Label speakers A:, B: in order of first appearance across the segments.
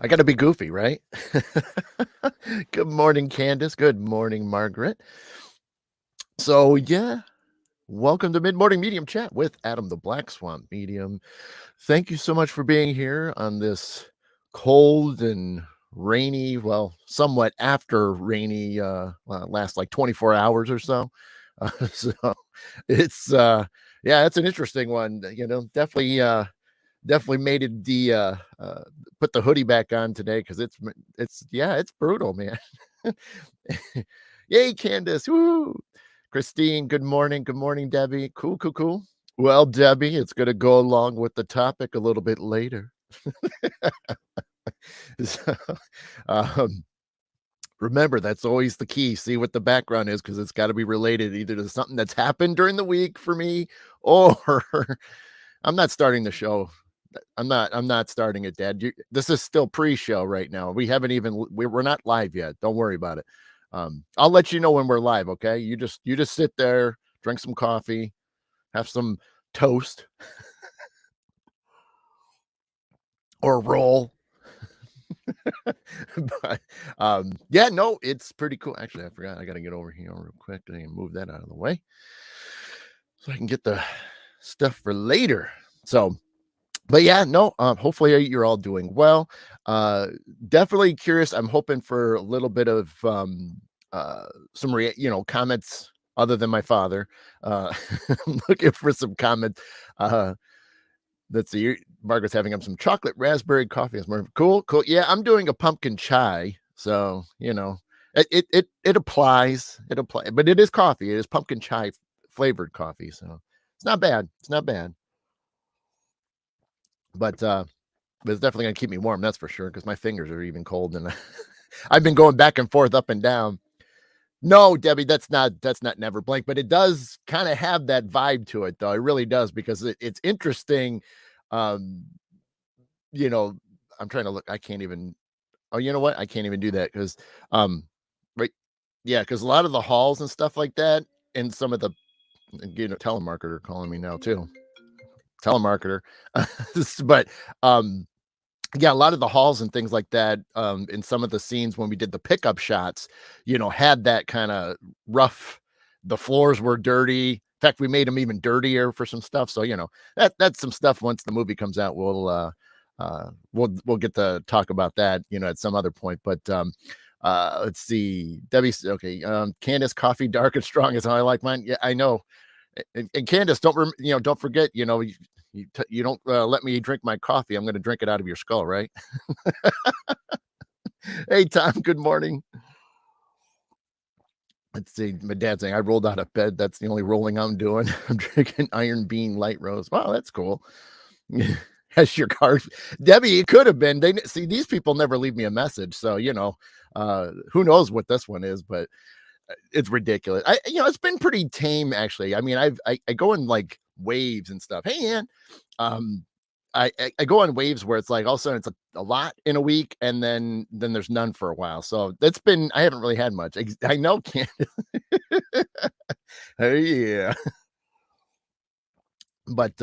A: I got to be goofy, right? Good morning, Candace. Good morning, Margaret. So, yeah, welcome to Mid Morning Medium Chat with Adam the Black Swamp Medium. Thank you so much for being here on this cold and rainy, well, somewhat after rainy, last like 24 hours or so. So it's, yeah, it's an interesting one. Definitely made it put the hoodie back on today because it's brutal, man. Yay, Candace. Woo. Christine, good morning, Debbie. Cool. Well, Debbie, it's gonna go along with the topic a little bit later. So, um, remember, that's always the key. See what the background is because it's got to be related either to something that's happened during the week for me, or I'm not starting the show. I'm not starting it, Dad. This is still pre-show right now. We haven't even we're not live yet. Don't worry about it. I'll let you know when we're live, okay? You just sit there, drink some coffee, have some toast or roll. But yeah, no, it's pretty cool. Actually, I forgot. I got to get over here real quick and move that out of the way so I can get the stuff for later. So, but yeah, no, hopefully you're all doing well. Uh, Definitely curious. I'm hoping for a little bit of some comments other than my father. I'm looking for some comments. Uh, let's see. Margaret's having up some chocolate raspberry coffee. Cool. Yeah, I'm doing a pumpkin chai, so it applies. It applies, but it is coffee. It is pumpkin chai flavored coffee, so it's not bad. It's not bad, but it's definitely gonna keep me warm. That's for sure, because my fingers are even cold, and I've been going back and forth, up and down. No, Debbie, that's not Never Blink, but it does kind of have that vibe to it, though. It really does because it's interesting. Um, you know, I'm trying to look. I can't even. Oh, you know what? I can't even do that because, right, yeah, because a lot of the halls and stuff like that, and some of the telemarketer calling me now too. Telemarketer, but um, yeah, a lot of the halls and things like that, in some of the scenes when we did the pickup shots, had that kind of rough. The floors were dirty. In fact, we made them even dirtier for some stuff. So that's some stuff. Once the movie comes out, we'll get to talk about that, at some other point. But let's see, Debbie. Okay, Candace, coffee dark and strong is how I like mine. Yeah, I know. And Candace, don't forget, you don't let me drink my coffee. I'm going to drink it out of your skull, right? Hey, Tom. Good morning. Let's see. My dad's saying I rolled out of bed. That's the only rolling I'm doing. I'm drinking Iron Bean Light Rose. Wow, that's cool. Has your card, Debbie? It could have been. They see these people never leave me a message, so who knows what this one is, but it's ridiculous. It's been pretty tame actually. I mean, I go in like waves and stuff. Hey, Ann. Um, I go on waves where it's like all of a sudden it's a lot in a week, and then there's none for a while. So I haven't really had much. I know, can't. Oh, yeah, but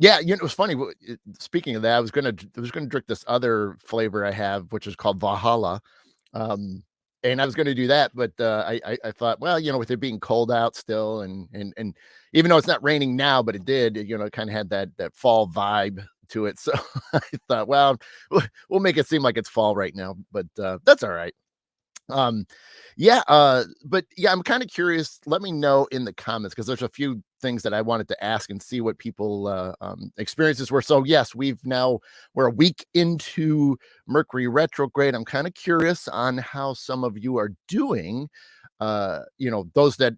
A: yeah, it was funny. Speaking of that, I was gonna drink this other flavor I have, which is called Valhalla. Um, and I was going to do that, but I thought, well, with it being cold out still, and even though it's not raining now, but it did, it kind of had that fall vibe to it. So I thought, well, we'll make it seem like it's fall right now, but that's all right. Um, yeah, but yeah, I'm kind of curious. Let me know in the comments because there's a few things that I wanted to ask and see what people experiences were. So yes, we're a week into Mercury retrograde. I'm kind of curious on how some of you are doing. Those that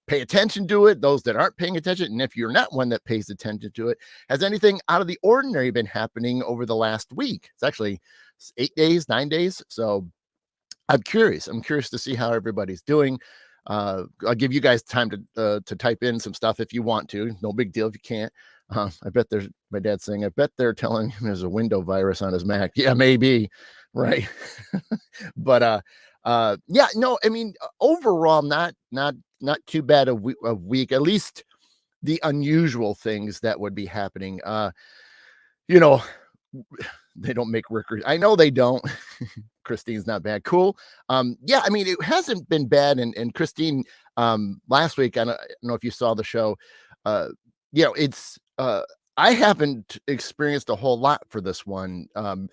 A: pay attention to it, those that aren't paying attention, and if you're not one that pays attention to it, has anything out of the ordinary been happening over the last week? It's actually 8 days, 9 days, so I'm curious. I'm curious to see how everybody's doing. I'll give you guys time to type in some stuff if you want to. No big deal if you can't. I bet there's my dad's saying. I bet they're telling him there's a window virus on his Mac. Yeah, maybe. Right. But yeah. No. I mean, overall, not too bad a week. At least the unusual things that would be happening. You know, They don't make workers. I know they don't. Christine's not bad. Cool. Yeah, I mean, it hasn't been bad. And Christine, last week, I don't know if you saw the show. Uh, it's I haven't experienced a whole lot for this one. You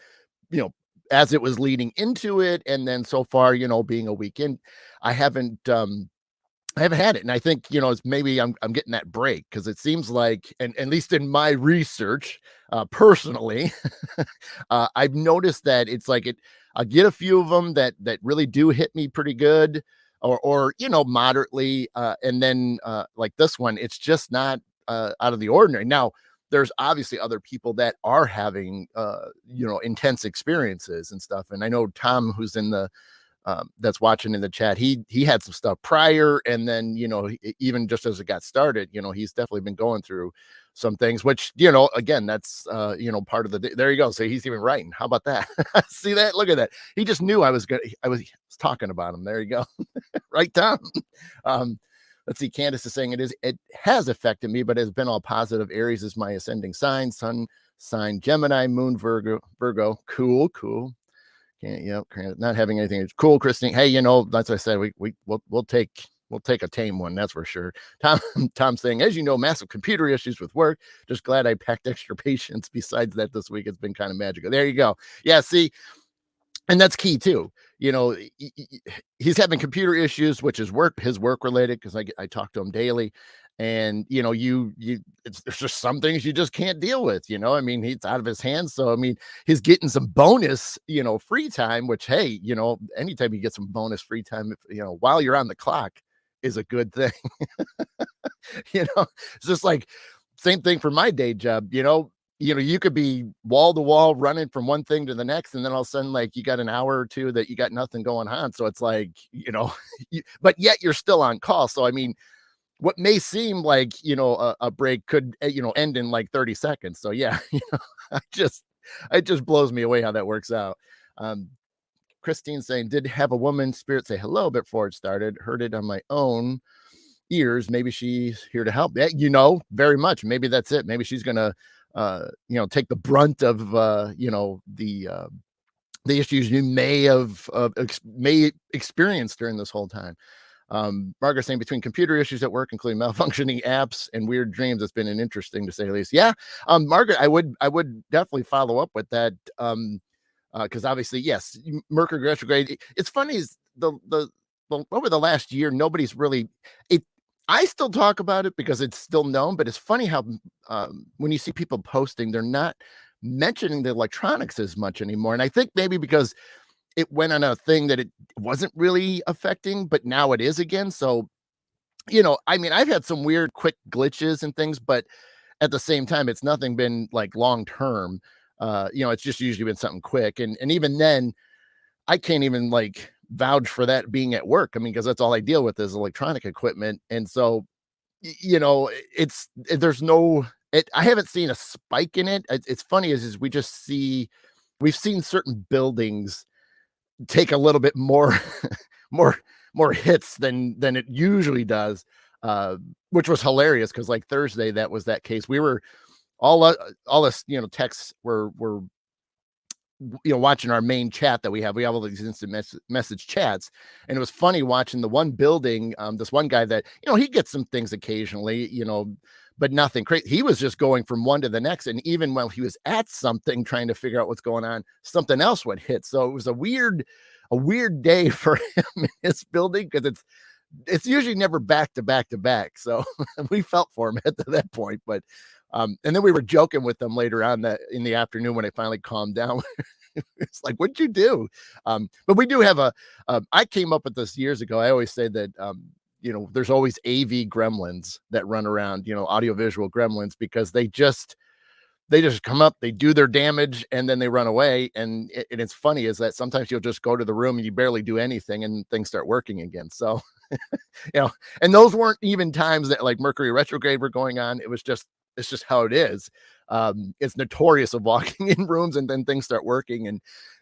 A: know, as it was leading into it, and then so far, being a weekend, I haven't I haven't had it, and I think, it's maybe I'm getting that break because it seems like, and at least in my research, personally, I've noticed that it's like I get a few of them that really do hit me pretty good, or moderately, and then like this one, it's just not out of the ordinary. Now, there's obviously other people that are having intense experiences and stuff, and I know Tom, who's in the that's watching in the chat, he had some stuff prior, and then even just as it got started, he's definitely been going through some things, which again, that's part of there you go. So he's even writing. How about that? See that? Look at that. He just knew I was talking about him. There you go. Right, Tom? um let's see, Candace is saying it has affected me, but has been all positive. Aries is my ascending sign, sun sign Gemini, moon Virgo. Cool. Can't, yep, not having anything. It's cool, Christine. Hey, that's what I said. We'll take a tame one, that's for sure. Tom saying, as you know, massive computer issues with work. Just glad I packed extra patience. Besides that, this week it's been kind of magical. There you go. Yeah, see, and that's key too. He's having computer issues, which is his work related, because I talk to him daily. And there's just some things you just can't deal with. I mean, he's out of his hands. So I mean, he's getting some bonus free time, which, hey, anytime you get some bonus free time, while you're on the clock, is a good thing. It's just like same thing for my day job. You could be wall to wall running from one thing to the next, and then all of a sudden, like, you got an hour or two that you got nothing going on. So it's like, but yet you're still on call. So I mean, what may seem like a break could end in like 30 seconds. So yeah, I just it just blows me away how that works out. um Christine saying, did have a woman spirit say hello before it started, heard it on my own ears. Maybe she's here to help. Yeah, very much. Maybe that's it. Maybe she's gonna take the brunt of the issues you may experience during this whole time. Margaret saying, between computer issues at work, including malfunctioning apps and weird dreams, it's been an interesting, to say the least. Yeah. Margaret, I would definitely follow up with that. Because obviously, yes, Mercury retrograde. It's funny, is the over the last year, nobody's really it. I still talk about it because it's still known, but it's funny how when you see people posting, they're not mentioning the electronics as much anymore. And I think maybe because it went on a thing that it wasn't really affecting, but now it is again. So, I mean, I've had some weird quick glitches and things, but at the same time, it's nothing been like long term. It's just usually been something quick. And even then, I can't even like vouch for that being at work. I mean, because that's all I deal with is electronic equipment. And so, there's no, I haven't seen a spike in it. It's funny is we've seen certain buildings take a little bit more more more hits than it usually does, which was hilarious because like Thursday, that was that case. We were all us texts were watching our main chat that we have all these instant message chats. And it was funny watching the one building, this one guy that he gets some things occasionally, but nothing crazy. He was just going from one to the next, and even while he was at something trying to figure out what's going on, something else would hit. So it was a weird day for him in his building, because it's usually never back to back to back. So we felt for him at that point. But and then we were joking with them later on that in the afternoon when it finally calmed down. It's like, what'd you do? But we do have I came up with this years ago. I always say that there's always AV gremlins that run around, audiovisual gremlins, because they just come up, they do their damage, and then they run away. And it's funny is that sometimes you'll just go to the room and you barely do anything and things start working again. So, and those weren't even times that like Mercury retrograde were going on. It's just how it is. It's notorious of walking in rooms and then things start working.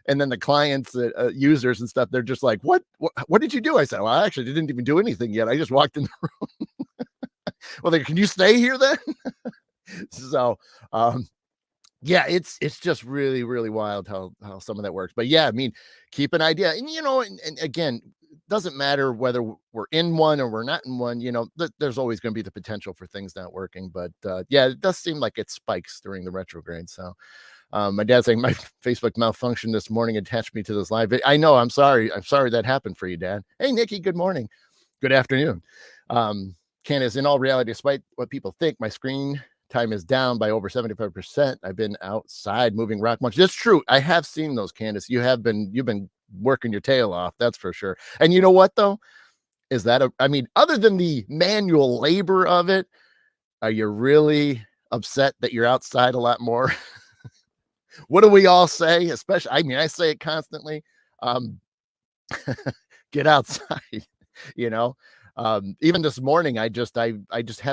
A: And then the clients, users and stuff, they're just like, what did you do? I said, well, I actually didn't even do anything yet. I just walked in the room. Well, can you stay here then? So, Yeah, it's just really, really wild how some of that works. But yeah, I mean, keep an idea, and and again, doesn't matter whether we're in one or we're not in one. There's always going to be the potential for things not working. But yeah, it does seem like it spikes during the retrograde. So my dad's saying my Facebook malfunctioned this morning, attached me to this live. I know. I'm sorry. I'm sorry that happened for you, Dad. Hey, Nikki. Good morning. Good afternoon. Candace, in all reality, despite what people think, my screen time is down by over 75%. I've been outside moving rock much. That's true. I have seen those, Candace. You've been working your tail off, that's for sure. And you know what though? Is that I mean, other than the manual labor of it, are you really upset that you're outside a lot more? What do we all say? Especially, I mean, I say it constantly. Um, get outside, you know. Even this morning, I just had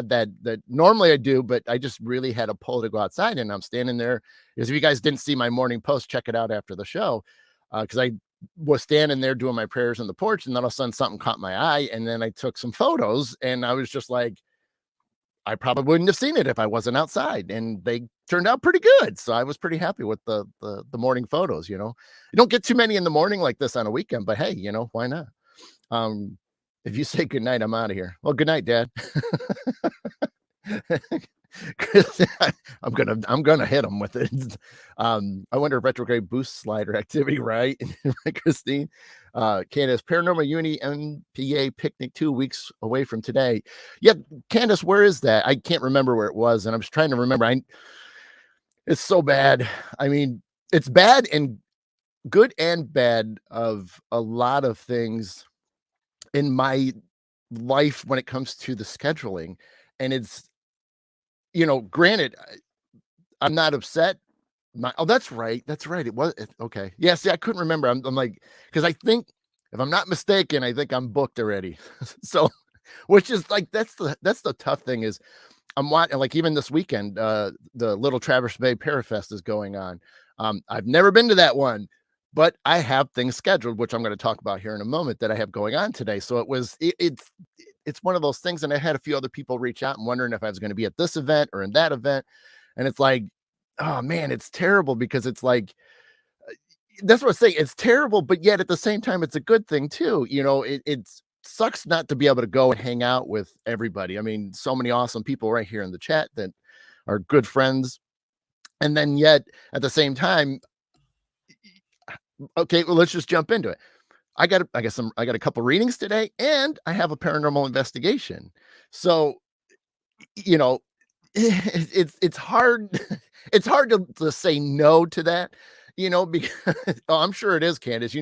A: that normally I do, but I just really had a pull to go outside, and I'm standing there. Because if you guys didn't see my morning post, check it out after the show. Because I was standing there doing my prayers on the porch, and then all of a sudden something caught my eye, and then I took some photos, and I was just like, I probably wouldn't have seen it if I wasn't outside, and they turned out pretty good. So I was pretty happy with the morning photos. You don't get too many in the morning like this on a weekend, but hey, why not? Um, if you say good night, I'm out of here. Well, good night, Dad. 'Cause I'm gonna hit him with it. I wonder if retrograde boosts slider activity, right? Christine, Candace, Paranormal Uni MPA picnic 2 weeks away from today. Yeah, Candace, where is that? I can't remember where it was, and I'm just trying to remember. It's so bad. I mean, it's bad and good and bad of a lot of things in my life when it comes to the scheduling. And it's, granted, I'm not upset. Oh, that's right. That's right. Okay. Yeah. See, I couldn't remember. I'm like, because I think, if I'm not mistaken, I think I'm booked already. So, which is like, that's the tough thing is I'm watching, like, even this weekend, the Little Traverse Bay Parafest is going on. I've never been to that one, but I have things scheduled, which I'm going to talk about here in a moment, that I have going on today. So it's one of those things, and I had a few other people reach out and wondering if I was going to be at this event or in that event, and it's like, oh man, it's terrible because it's like, that's what I say. It's terrible, but yet at the same time, it's a good thing too. It sucks not to be able to go and hang out with everybody. I mean, so many awesome people right here in the chat that are good friends. And then yet at the same time, okay, well, let's just jump into it. I got a couple readings today, and I have a paranormal investigation. So, you know, it's hard. It's hard to say no to that, because oh, I'm sure it is, Candace.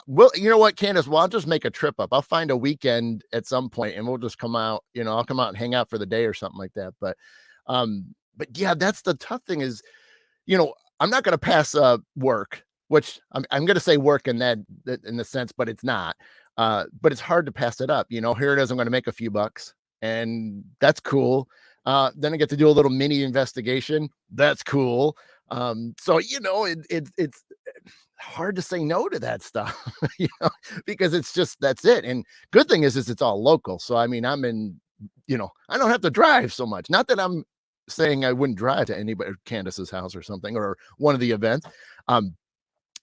A: Well, you know what, Candace? Well, I'll just make a trip up. I'll find a weekend at some point, and we'll just come out. I'll come out and hang out for the day or something like that. But yeah, that's the tough thing is, I'm not going to pass work, which I'm going to say work that in the sense, but it's not. But it's hard to pass it up. Here it is. I'm going to make a few bucks, and that's cool. Then I get to do a little mini investigation. That's cool. So it's hard to say no to that stuff, because it's just that's it. And good thing is it's all local. So I mean, I don't have to drive so much. Not that I'm saying I wouldn't drive to anybody, Candace's house or something, or one of the events. Um,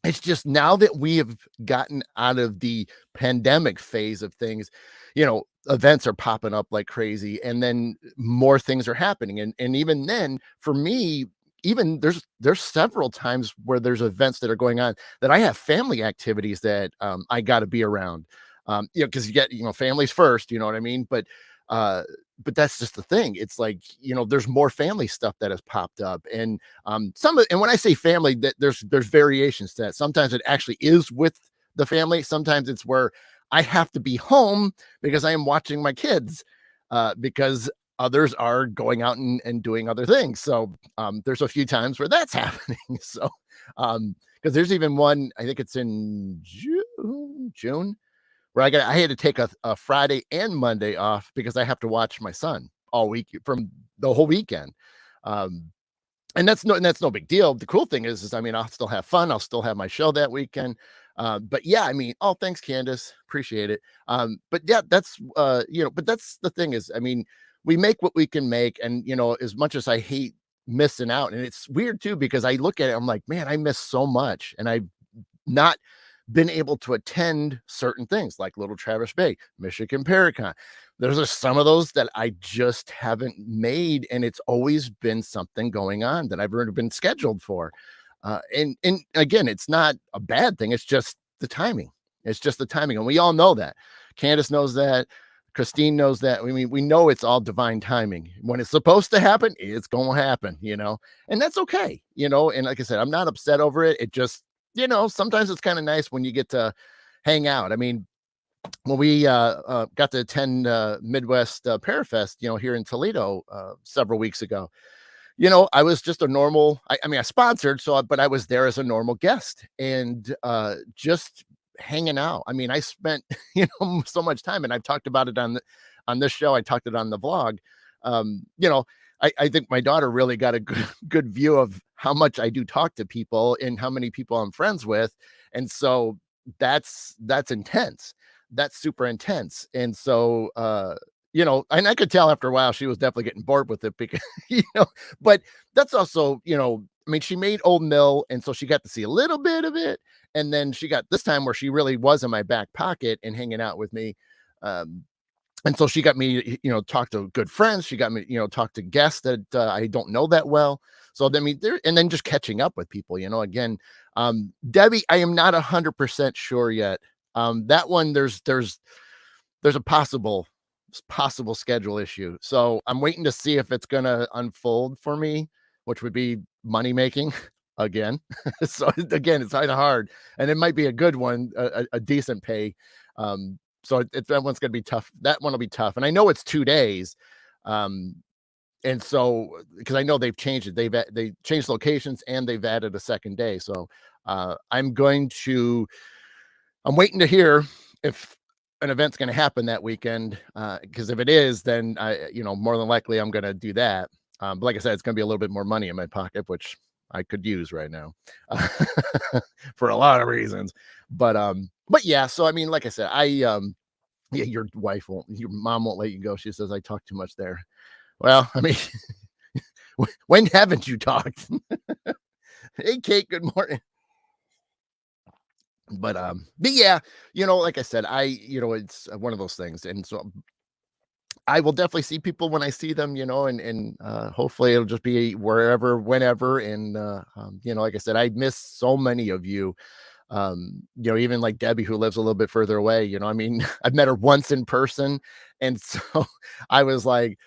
A: it's just now that we have gotten out of the pandemic phase of things, events are popping up like crazy, and then more things are happening. And even then, for me, even there's several times where there's events that are going on that I have family activities that I got to be around. Because you get, families first, you know what I mean? But that's just the thing. It's like, there's more family stuff that has popped up. And and when I say family, that there's variations to that. Sometimes it actually is with the family. Sometimes it's where I have to be home because I am watching my kids, because others are going out and doing other things. So there's a few times where that's happening. So because there's even one, I think it's in June, where I had to take a Friday and Monday off because I have to watch my son all week from the whole weekend. Um, and that's no big deal. The cool thing is I mean, I'll still have fun. I'll still have my show that weekend. But yeah, I mean, oh, thanks, Candace. Appreciate it. But yeah, but that's the thing is, I mean, we make what we can make. And, as much as I hate missing out. And it's weird too, because I look at it, I'm like, man, I miss so much. And I've not been able to attend certain things like Little Traverse Bay, Michigan Paracon. There's just some of those that I just haven't made, and it's always been something going on that I've already been scheduled for. And again, it's not a bad thing. It's just the timing. It's just the timing, and we all know that. Candace knows that. Christine knows that. I mean, we know it's all divine timing. When it's supposed to happen, it's going to happen, and that's okay, And like I said, I'm not upset over it. It just, sometimes it's kind of nice when you get to hang out. I mean, when we got to attend Midwest Parafest, here in Toledo several weeks ago, I was just a normal, I mean, I sponsored, but I was there as a normal guest and just hanging out. I mean, I spent, so much time, and I've talked about it on this show. I talked it on the vlog. Um, you know, I think my daughter really got a good view of how much I do talk to people and how many people I'm friends with. And so that's intense. That's super intense. And so, and I could tell after a while she was definitely getting bored with it because, but that's also, I mean, she made Old Mill, and so she got to see a little bit of it. And then she got this time where she really was in my back pocket and hanging out with me. Um, and so she got me, talk to good friends. She got me, talk to guests that I don't know that well. So I mean, and then just catching up with people, again, Debbie, I am not 100% sure yet. That one, there's a possible schedule issue. So I'm waiting to see if it's going to unfold for me, which would be money making again. So again, it's kind of hard, and it might be a good one, a decent pay. So that one's going to be tough. That one will be tough. And I know it's 2 days. Um, and so, because I know they've changed it, they changed locations and they've added a second day. So, I'm waiting to hear if an event's going to happen that weekend. Because if it is, then more than likely I'm going to do that. But like I said, it's going to be a little bit more money in my pocket, which I could use right now for a lot of reasons. But yeah, so I mean, like I said, yeah, your mom won't let you go. She says I talk too much there. Well, I mean, when haven't you talked? Hey, Kate, good morning. But yeah, like I said, it's one of those things, and so I will definitely see people when I see them, and hopefully it'll just be wherever, whenever, and like I said, I miss so many of you. Even like Debbie, who lives a little bit further away, I mean, I've met her once in person, and so I was like,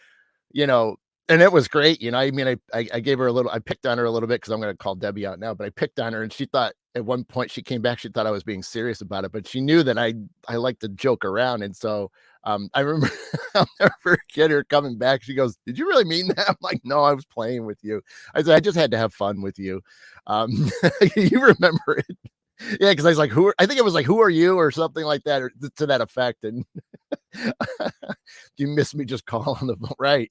A: you know, and it was great. I mean, I gave her I picked on her a little bit because I'm going to call Debbie out now, but I picked on her, and she thought at one point she came back, she thought I was being serious about it, but she knew that I like to joke around. And so, I remember I'll never forget her coming back. She goes, "Did you really mean that?" I'm like, "No, I was playing with you." I said, "I just had to have fun with you." You remember it. Yeah, because I was like, I think it was like, "Who are you?" or something like that, or to that effect. And you miss me just call on the phone, right?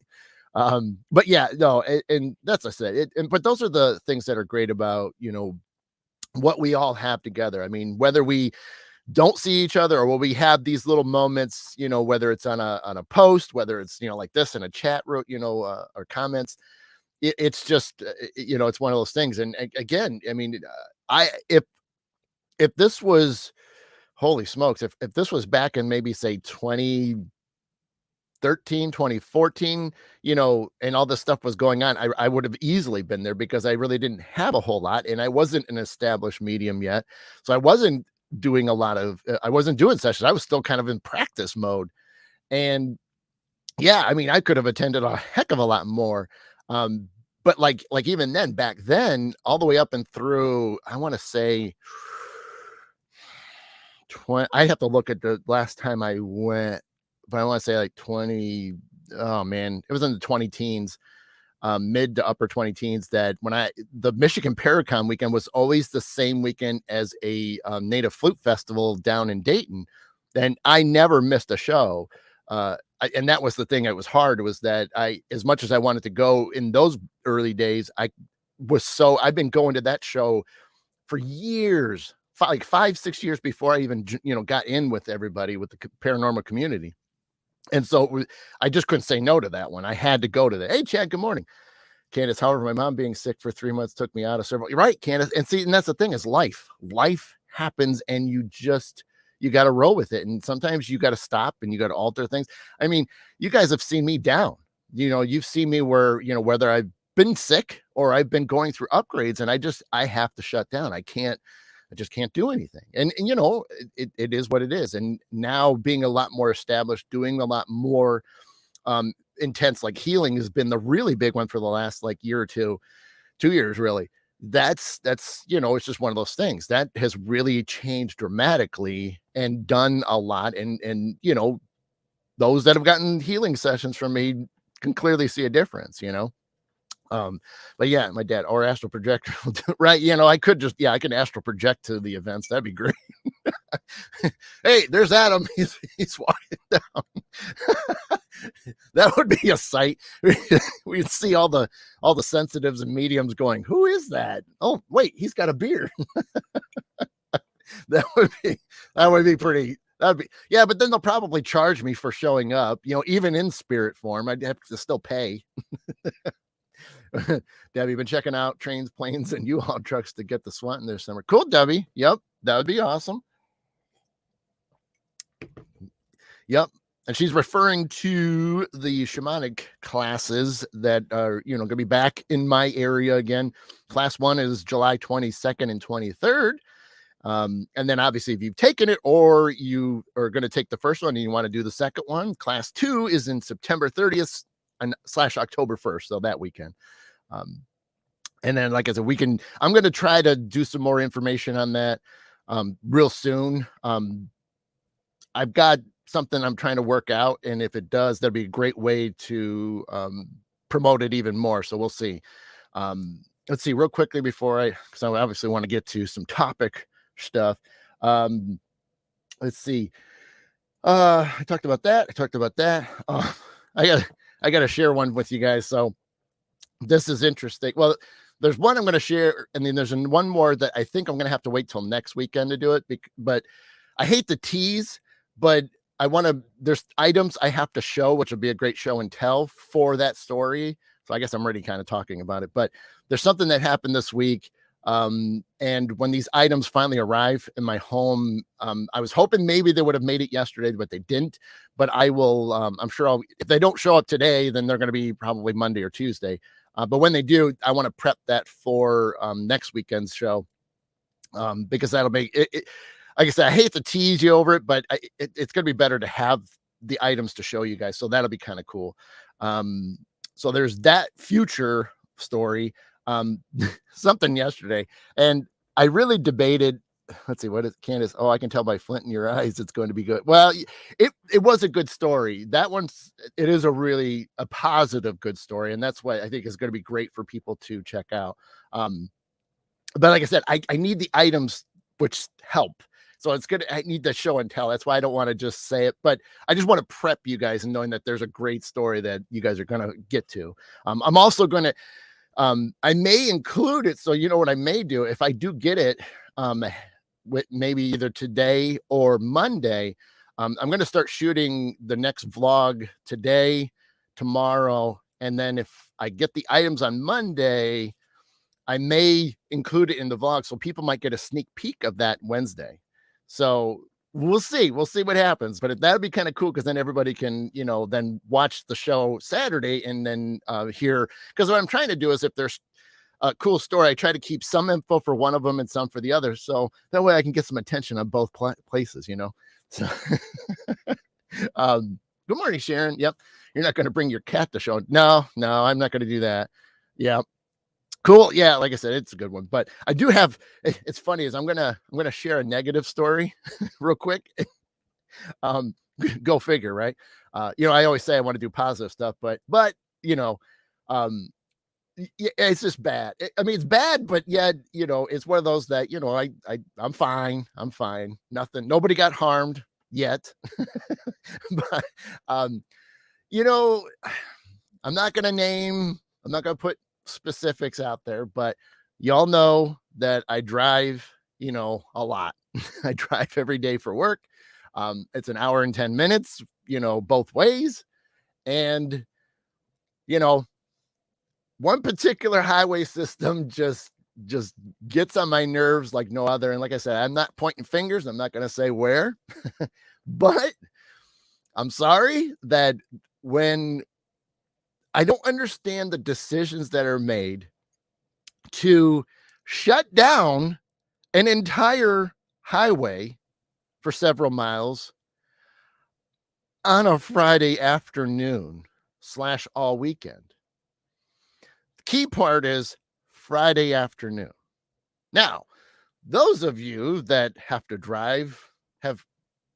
A: But yeah, no, and that's I said it. But those are the things that are great about what we all have together. I mean, whether we don't see each other or will we have these little moments, whether it's on a post, whether it's like this in a chat room, or comments. It's just it's one of those things. And again, I mean, I if this was, holy smokes, if this was back in maybe say 2013, 2014, and all this stuff was going on, I would have easily been there because I really didn't have a whole lot and I wasn't an established medium yet. So I wasn't doing I wasn't doing sessions. I was still kind of in practice mode. And yeah, I mean, I could have attended a heck of a lot more. Um, but like even then, back then, all the way up and through, I want to say 20, I have to look at the last time I went, but I want to say like 20. Oh man, it was in the 20 teens, mid to upper 20 teens. That the Michigan Paracon weekend was always the same weekend as a native flute festival down in Dayton. And I never missed a show. And that was the thing that was hard, was that as much as I wanted to go in those early days, I've been going to that show for years, like 5-6 years before I even, got in with everybody, with the paranormal community. And so I just couldn't say no to that one. I had to go to that. Hey, Chad, good morning. Candace, however, my mom being sick for 3 months took me out of several. You're right, Candace. And see, and that's the thing is life happens, and you got to roll with it. And sometimes you got to stop and you got to alter things. I mean, you guys have seen me down. You've seen me where, whether I've been sick or I've been going through upgrades, and I have to shut down. I just can't do anything. And it is what it is. And now being a lot more established, doing a lot more intense, like healing has been the really big one for the last like year or 2 years, really. That's it's just one of those things that has really changed dramatically and done a lot. And those that have gotten healing sessions from me can clearly see a difference. But yeah, my dad or astral projector will do, right. I can astral project to the events. That'd be great. Hey, there's Adam. He's walking down. That would be a sight. We'd see all the sensitives and mediums going, who is that? Oh, wait, he's got a beard. that would be pretty. That'd be, yeah, but then they'll probably charge me for showing up, even in spirit form. I'd have to still pay. Debbie, been checking out trains, planes, and U-Haul trucks to get the SWAT in this summer. Cool, Debbie. Yep, that would be awesome. Yep. And she's referring to the shamanic classes that are, going to be back in my area again. Class 1 is July 22nd and 23rd. And then obviously if you've taken it or you are going to take the first one and you want to do the second one, class 2 is in September 30th and / October 1st. So that weekend. And then, like I said, I'm going to try to do some more information on that real soon. I've got something I'm trying to work out, and if it does, that'd be a great way to promote it even more. So we'll see. Let's see real quickly because I obviously want to get to some topic stuff. Let's see. I talked about that. I got to share one with you guys. So this is interesting. Well, there's one I'm going to share, and then there's one more that I think I'm going to have to wait till next weekend to do it. But I hate to tease, but there's items I have to show, which will be a great show and tell for that story. So I guess I'm already kind of talking about it, but there's something that happened this week. And when these items finally arrive in my home, I was hoping maybe they would have made it yesterday, but they didn't. But I will, I'm sure if they don't show up today, then they're going to be probably Monday or Tuesday. But when they do, I want to prep that for next weekend's show because that'll make it. Like I said, I hate to tease you over it, but it's going to be better to have the items to show you guys. So that'll be kind of cool. So there's that future story. Something yesterday, and I really debated. Let's see, what is Candace? Oh, I can tell by Flint in your eyes it's going to be good. Well, it was a good story. It is a positive good story, and that's what I think is going to be great for people to check out. But like I said, I need the items which help. So it's good. I need to show and tell. That's why I don't want to just say it, but I just want to prep you guys and knowing that there's a great story that you guys are going to get to. I'm also going to, I may include it. So, what I may do if I do get it, with maybe either today or Monday, I'm going to start shooting the next vlog today, tomorrow. And then if I get the items on Monday, I may include it in the vlog. So people might get a sneak peek of that Wednesday. So we'll see what happens, but that'd be kind of cool. Cause then everybody can, then watch the show Saturday and then hear, cause what I'm trying to do is if there's a cool story, I try to keep some info for one of them and some for the other. So that way I can get some attention on both places, So, good morning, Sharon. Yep. You're not going to bring your cat to show. No, I'm not going to do that. Yeah. Cool. Yeah, like I said, it's a good one. But I do have. It's funny is I'm gonna share a negative story, real quick. Go figure, right? I always say I want to do positive stuff, but it's just bad. It's bad, but yet it's one of those that I'm fine. Nothing. Nobody got harmed yet. But I'm not gonna name. I'm not gonna put specifics out there, but y'all know that I drive, a lot. I drive every day for work. It's an hour and 10 minutes, both ways. And, one particular highway system just gets on my nerves like no other. And like I said, I'm not pointing fingers. I'm not going to say where, but I'm sorry that when I don't understand the decisions that are made to shut down an entire highway for several miles on a Friday afternoon slash all weekend. The key part is Friday afternoon. Now, those of you that have to drive have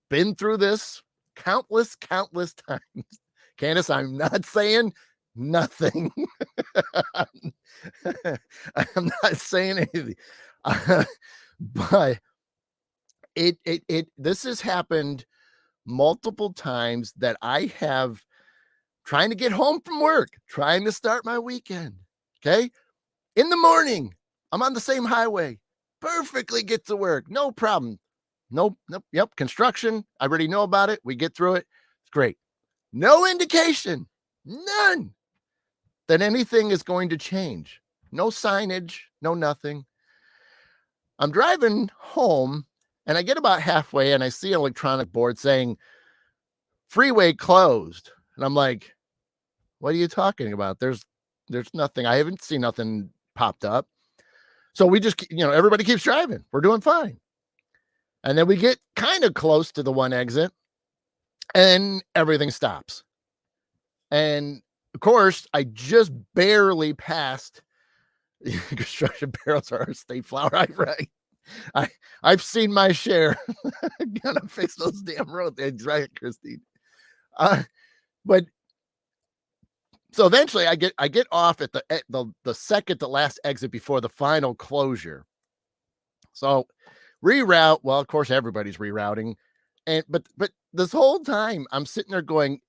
A: been through this countless times. Candace, I'm not saying nothing. I'm not saying anything. But this has happened multiple times that I have trying to get home from work, trying to start my weekend. Okay. In the morning, I'm on the same highway, perfectly get to work. No problem. Nope. Yep. Construction. I already know about it. We get through it. It's great. No indication, none that anything is going to change. No signage, no nothing. I'm driving home and I get about halfway and I see an electronic board saying freeway closed. And I'm like, what are you talking about? There's nothing. I haven't seen nothing popped up. So we just, everybody keeps driving. We're doing fine. And then we get kind of close to the one exit and everything stops. And of course, I just barely passed construction barrels are a state flower. Right. I've seen my share. Gotta fix those damn roads. That's right, Christine. But so eventually I get off at the second to last exit before the final closure. So reroute. Well, of course, everybody's rerouting. But this whole time I'm sitting there going,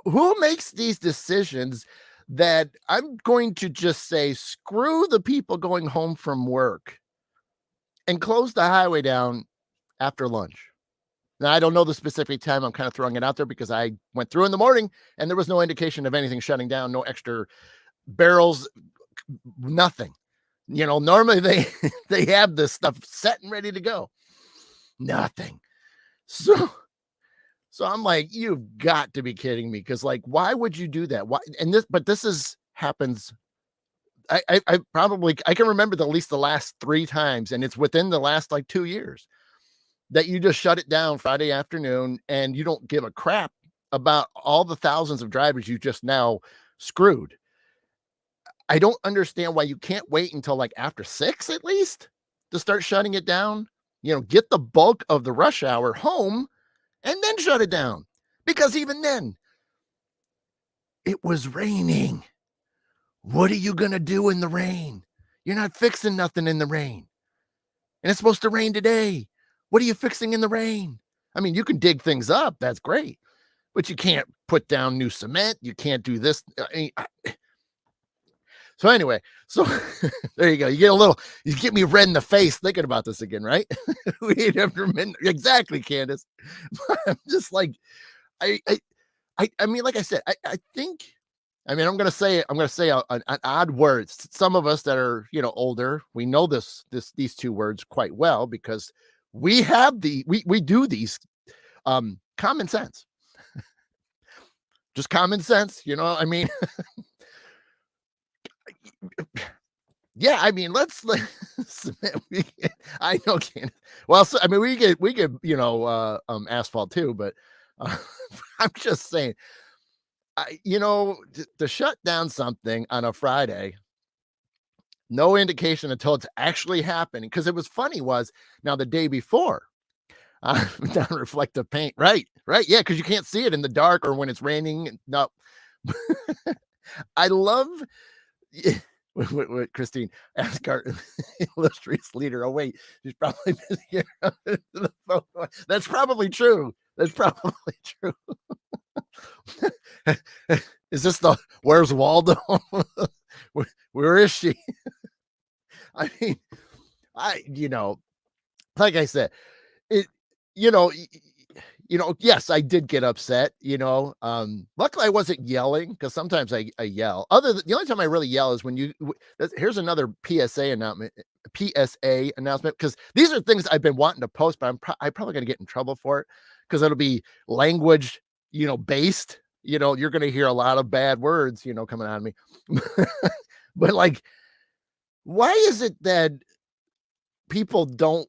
A: who makes these decisions that I'm going to just say, screw the people going home from work and close the highway down after lunch? Now, I don't know the specific time. I'm kind of throwing it out there because I went through in the morning and there was no indication of anything shutting down, no extra barrels, nothing. Normally they have this stuff set and ready to go. Nothing. So I'm like, you've got to be kidding me. Cause like, why would you do that? Why? But this happens. I can remember at least the last 3 times, and it's within the last like 2 years that you just shut it down Friday afternoon and you don't give a crap about all the thousands of drivers you just now screwed. I don't understand why you can't wait until like after 6 at least to start shutting it down. Get the bulk of the rush hour home and then shut it down. Because even then, it was raining. What are you going to do in the rain? You're not fixing nothing in the rain. And it's supposed to rain today. What are you fixing in the rain? I mean, you can dig things up. That's great. But you can't put down new cement. You can't do this. So anyway, there you go. You get me red in the face thinking about this again, right? We ain't ever been exactly, Candace. I'm just like, I mean, like I said, I think, I'm going to say an odd word. Some of us that are, older, we know these 2 words quite well because we have we do these, common sense, just common sense, I mean, yeah, I mean, I know, Candace. Well, so, I mean, we get, asphalt too, but I'm just saying, to shut down something on a Friday, no indication until it's actually happening. Because it was funny now the day before, down reflective paint, right, yeah, because you can't see it in the dark or when it's raining. No, I love. What Christine, ask our illustrious leader. Oh wait, she's probably busy. That's probably true. Is this where's Waldo? Where is she? I mean, like I said, it, yes, I did get upset, luckily I wasn't yelling because sometimes I yell. Other than the only time I really yell is when here's another PSA announcement because these are things I've been wanting to post, but I'm probably going to get in trouble for it because it'll be language, based. You're going to hear a lot of bad words, coming out of me. But like, why is it that people don't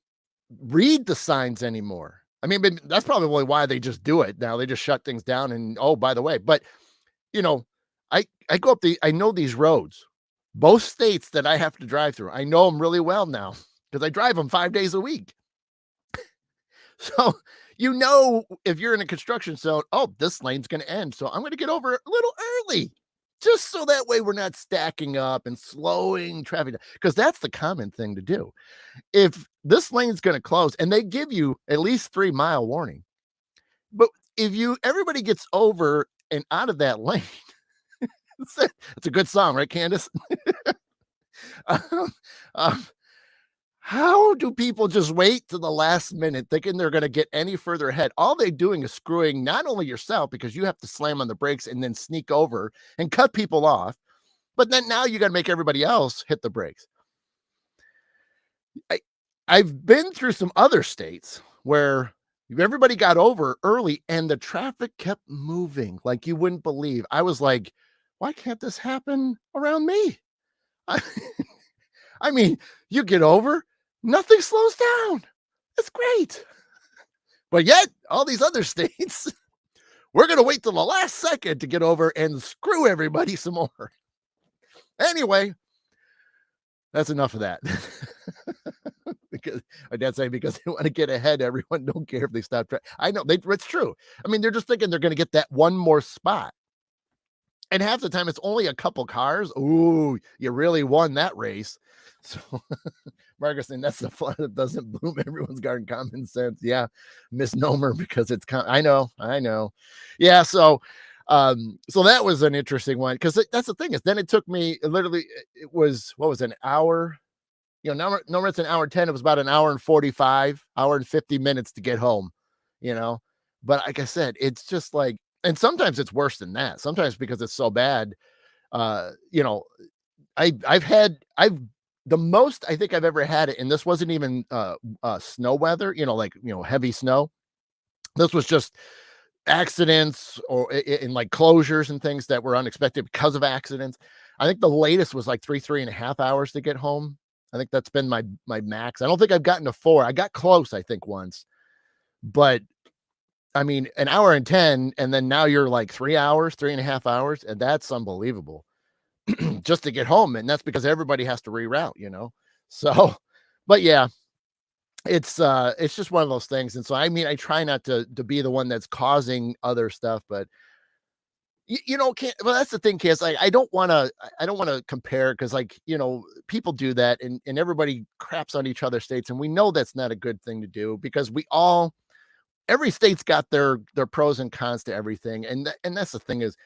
A: read the signs anymore? I mean, that's probably why they just do it now. They just shut things down. And oh, by the way, but you know, I go up I know these roads, both states that I have to drive through. I know them really well now because I drive them 5 days a week. So if you're in a construction zone, oh, this lane's going to end. So I'm going to get over a little early. Just so that way we're not stacking up and slowing traffic because that's the common thing to do. If this lane's going to close and they give you at least 3 mile warning, but if everybody gets over and out of that lane, it's a good song, right, Candace? um, um, how do people just wait to the last minute thinking they're going to get any further ahead? All they're doing is screwing not only yourself because you have to slam on the brakes and then sneak over and cut people off, but then now you got to make everybody else hit the brakes. I've been through some other states where everybody got over early and the traffic kept moving like you wouldn't believe. I was like, why can't this happen around me? I, I mean, you get over, nothing slows down. It's great. But yet, all these other states, we're going to wait till the last second to get over and screw everybody some more. Anyway, that's enough of that. Because my dad's saying because they want to get ahead, everyone don't care if they stop. I know it's true. I mean, they're just thinking they're going to get that one more spot. And half the time it's only a couple cars. Ooh, you really won that race. So Margaret's saying that's the fun that doesn't bloom everyone's garden common sense. Yeah, misnomer because it's I know. Yeah, so so that was an interesting one because that's the thing is then it took me literally it was what was an hour. Now it's an hour 10. It was about an hour and 45, hour and 50 minutes to get home, But like I said, it's just like, and sometimes it's worse than that. Sometimes because it's so bad, uh, you know, I've the most I think I've ever had it, and this wasn't even snow weather, heavy snow. This was just accidents or in like closures and things that were unexpected because of accidents. I think the latest was like 3.5 hours to get home. I think that's been my max. I don't think I've gotten to 4. I got close, I think once, but I mean, an hour and 10, and then now you're like 3 hours, 3.5 hours, and that's unbelievable just to get home. And that's because everybody has to reroute. So, but yeah, it's just one of those things. And so, I mean, I try not to be the one that's causing other stuff, but can't, well, that's the thing, Kiss. I don't want to compare because, people do that and everybody craps on each other's states. And we know that's not a good thing to do because every state's got their pros and cons to everything. And that's the thing is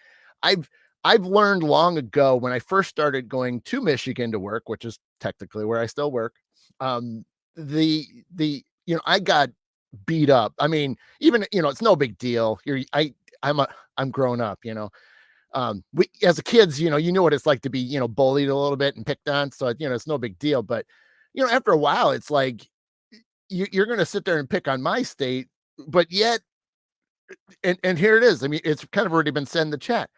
A: I've learned long ago when I first started going to Michigan to work, which is technically where I still work. Um, I got beat up. I mean, even, it's no big deal. I'm grown up, we as a kids, you know what it's like to be, bullied a little bit and picked on. So, it's no big deal. But, after a while, it's like you're going to sit there and pick on my state, but yet, and here it is. I mean, it's kind of already been said in the chat.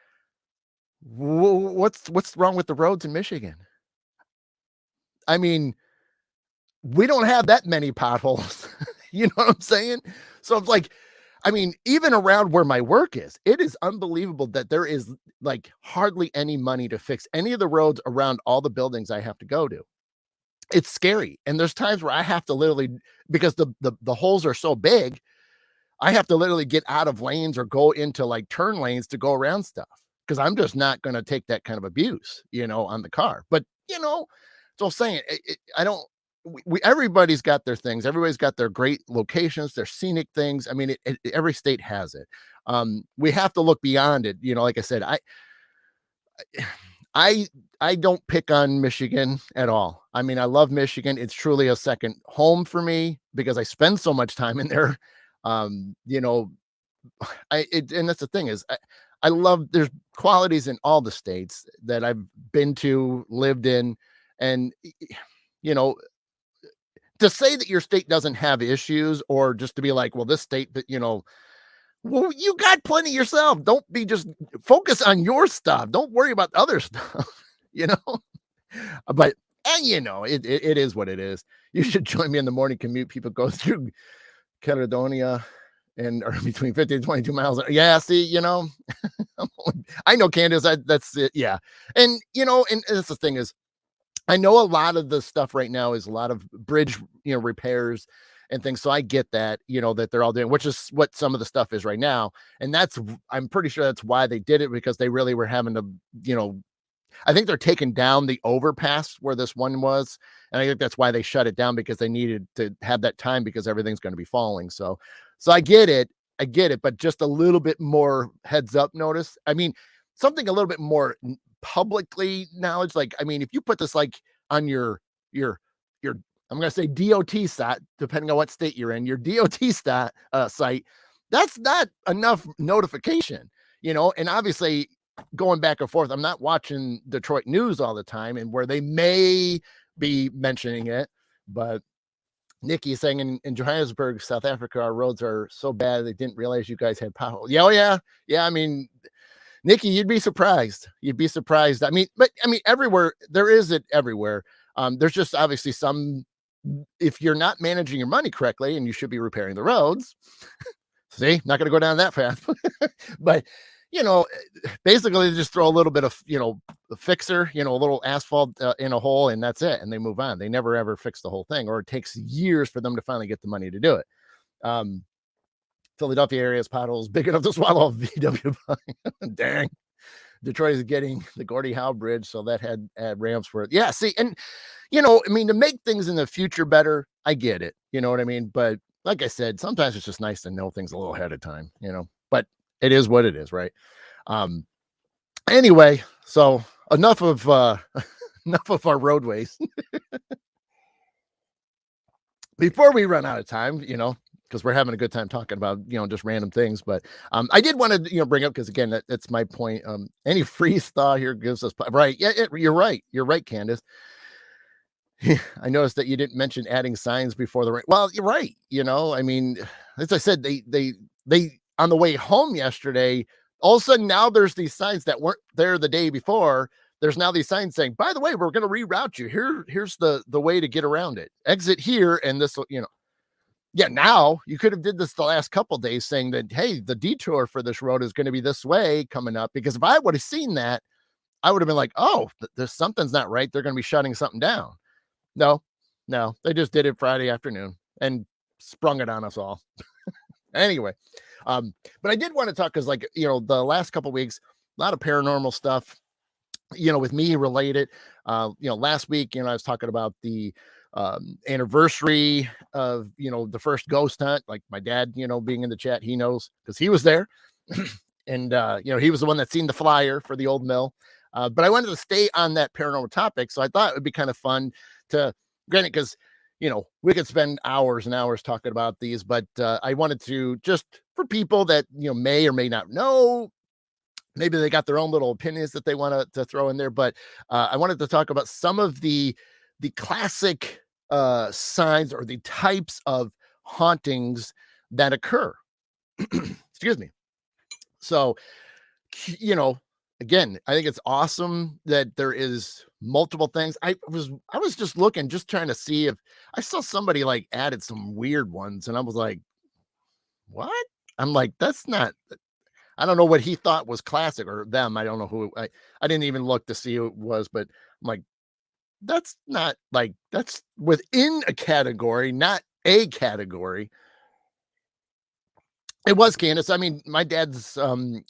A: What's wrong with the roads in Michigan? I mean, we don't have that many potholes. You know what I'm saying? So it's like, I mean, even around where my work is, it is unbelievable that there is like hardly any money to fix any of the roads around all the buildings I have to go to. It's scary. And there's times where I have to literally, because the holes are so big, I have to literally get out of lanes or go into like turn lanes to go around stuff because I'm just not going to take that kind of abuse, on the car. But, so saying I don't, everybody's got their things. Everybody's got their great locations, their scenic things. I mean, every state has it. We have to look beyond it. Like I said, I don't pick on Michigan at all. I mean, I love Michigan. It's truly a second home for me because I spend so much time in there. and that's the thing is I love there's qualities in all the states that I've been to, lived in, and you know, to say that your state doesn't have issues or just to be like, well, this state that, well, you got plenty yourself. Don't be just focus on your stuff. Don't worry about other stuff, you know? But and it is what it is. You should join me in the morning commute. People go through Caledonia and are between 50 and 22 miles. Yeah, see, I know Candace. That's it. Yeah. And and that's the thing is I know a lot of the stuff right now is a lot of bridge, repairs and things. So I get that, that they're all doing, which is what some of the stuff is right now. And I'm pretty sure that's why they did it because they really were having to, you know, I think they're taking down the overpass where this one was, and I think that's why they shut it down because they needed to have that time because everything's going to be falling. So I get it, but just a little bit more heads up notice. I mean, something a little bit more publicly knowledge. Like, I mean, if you put this like on your your I'm going to say DOT site, depending on what state you're in, your DOT site, that's not enough notification, and obviously going back and forth. I'm not watching Detroit news all the time and where they may be mentioning it, but Nikki is saying in Johannesburg, South Africa, our roads are so bad they didn't realize you guys had potholes. Yeah, oh yeah, yeah. I mean, Nikki, you'd be surprised. You'd be surprised. I mean, but I mean, everywhere there is it everywhere. There's just obviously some. If you're not managing your money correctly, and you should be repairing the roads. See, not going to go down that path, but you know, basically they just throw a little bit of, a fixer, a little asphalt in a hole and that's it. And they move on. They never, ever fix the whole thing, or it takes years for them to finally get the money to do it. Um, Philadelphia area's potholes big enough to swallow a VW. Dang. Detroit is getting the Gordie Howe Bridge. So that had ramps for it. Yeah. See, and, I mean, to make things in the future better, I get it. You know what I mean? But like I said, sometimes it's just nice to know things a little ahead of time, but it is what it is. Right. Um, anyway, so enough of enough of our roadways. Before we run out of time, because we're having a good time talking about just random things. But I did want to bring up because again that's my point. Any freeze thaw here gives us right. Yeah, you're right. You're right, Candace. I noticed that you didn't mention adding signs before the rain. Well, you're right. I mean, as I said, they on the way home yesterday, all of a sudden now there's these signs that weren't there the day before. There's now these signs saying, by the way, we're going to reroute you. Here's the way to get around it. Exit here, and this will, yeah, now you could have did this the last couple days saying that, hey, the detour for this road is going to be this way coming up. Because if I would have seen that, I would have been like, oh, there's something's not right. They're going to be shutting something down. No, no, they just did it Friday afternoon and sprung it on us all. Anyway, but I did want to talk because, like, the last couple weeks, a lot of paranormal stuff, with me related. Last week, I was talking about the anniversary of, the first ghost hunt. Like my dad, being in the chat, he knows because he was there. And, he was the one that seen the flyer for the old mill. But I wanted to stay on that paranormal topic. So I thought it would be kind of fun to, granted, because, we could spend hours and hours talking about these, but I wanted to just for people that, may or may not know, maybe they got their own little opinions that they want to throw in there. But I wanted to talk about some of the classic signs or the types of hauntings that occur. Excuse me. So, again, I think it's awesome that there is multiple things. I was just looking, just trying to see if I saw somebody like added some weird ones, and I was like, what? I'm like, that's not. I don't know what he thought was classic or them. I don't know who. I didn't even look to see who it was, but I'm like, that's not like that's within a category, not a category. It was Candace. I mean, my dad's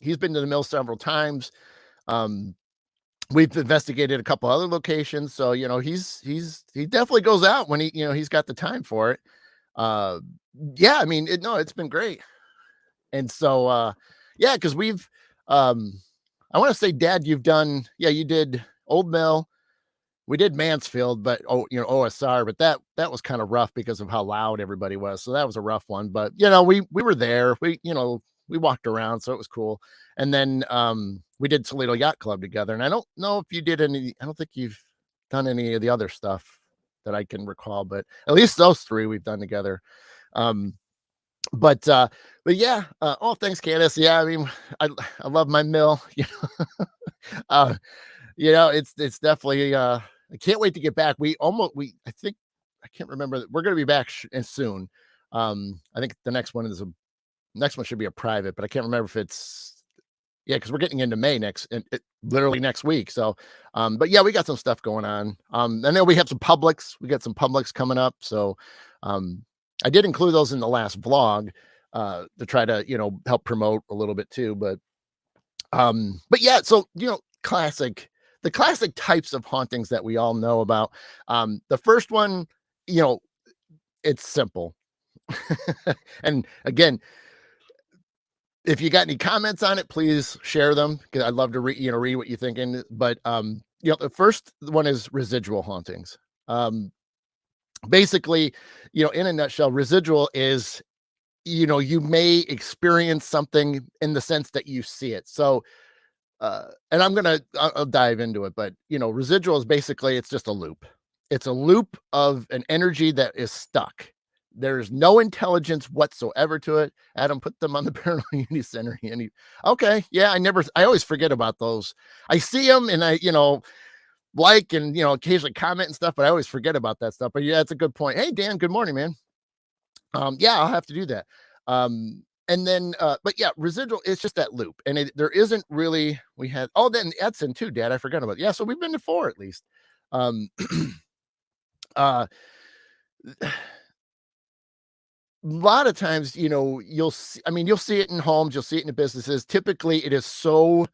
A: he's been to the mill several times. Um, we've investigated a couple other locations, so he definitely goes out when he's got the time for it. Yeah, I mean, it's been great. And so yeah, because we've I want to say, Dad, you did Old Mill. We did Mansfield, but OSR, but that was kind of rough because of how loud everybody was. So that was a rough one. But we were there. we walked around, so it was cool. And then we did Toledo Yacht Club together. And I don't know if you did any, I don't think you've done any of the other stuff that I can recall, but at least those three we've done together. Um, but yeah, oh, thanks, Candace. Yeah, I mean, I love my mill. Uh, it's definitely I can't wait to get back. I think I can't remember. We're gonna be back soon. I think the next one should be a private, but I can't remember if it's yeah, because we're getting into May literally next week. So but yeah, we got some stuff going on. I know we have some Publix, we got some Publix coming up. So um I did include those in the last vlog to try to, help promote a little bit too. But yeah, so the classic types of hauntings that we all know about. The first one, you know, it's simple. And again, if you got any comments on it, please share them because I'd love to read what you're thinking. But the first one is residual hauntings. Basically, in a nutshell, residual is you may experience something in the sense that you see it. So and I'll dive into it, but residual is basically, it's just a loop. It's a loop of an energy that is stuck. There's no intelligence whatsoever to it. Adam, put them on the Paranormal Unity Center. Okay, yeah, I always forget about those. I see them and I, like and occasionally comment and stuff, but I always forget about that stuff. But yeah, that's a good point. Hey, Dan, good morning, man. Yeah, I'll have to do that. And then but yeah, residual is just that loop, and there isn't really, then Edson too, Dad, I forgot about. Yeah, so we've been to 4 at least. um uh a lot of times, you'll see it in homes, you'll see it in businesses. Typically it is so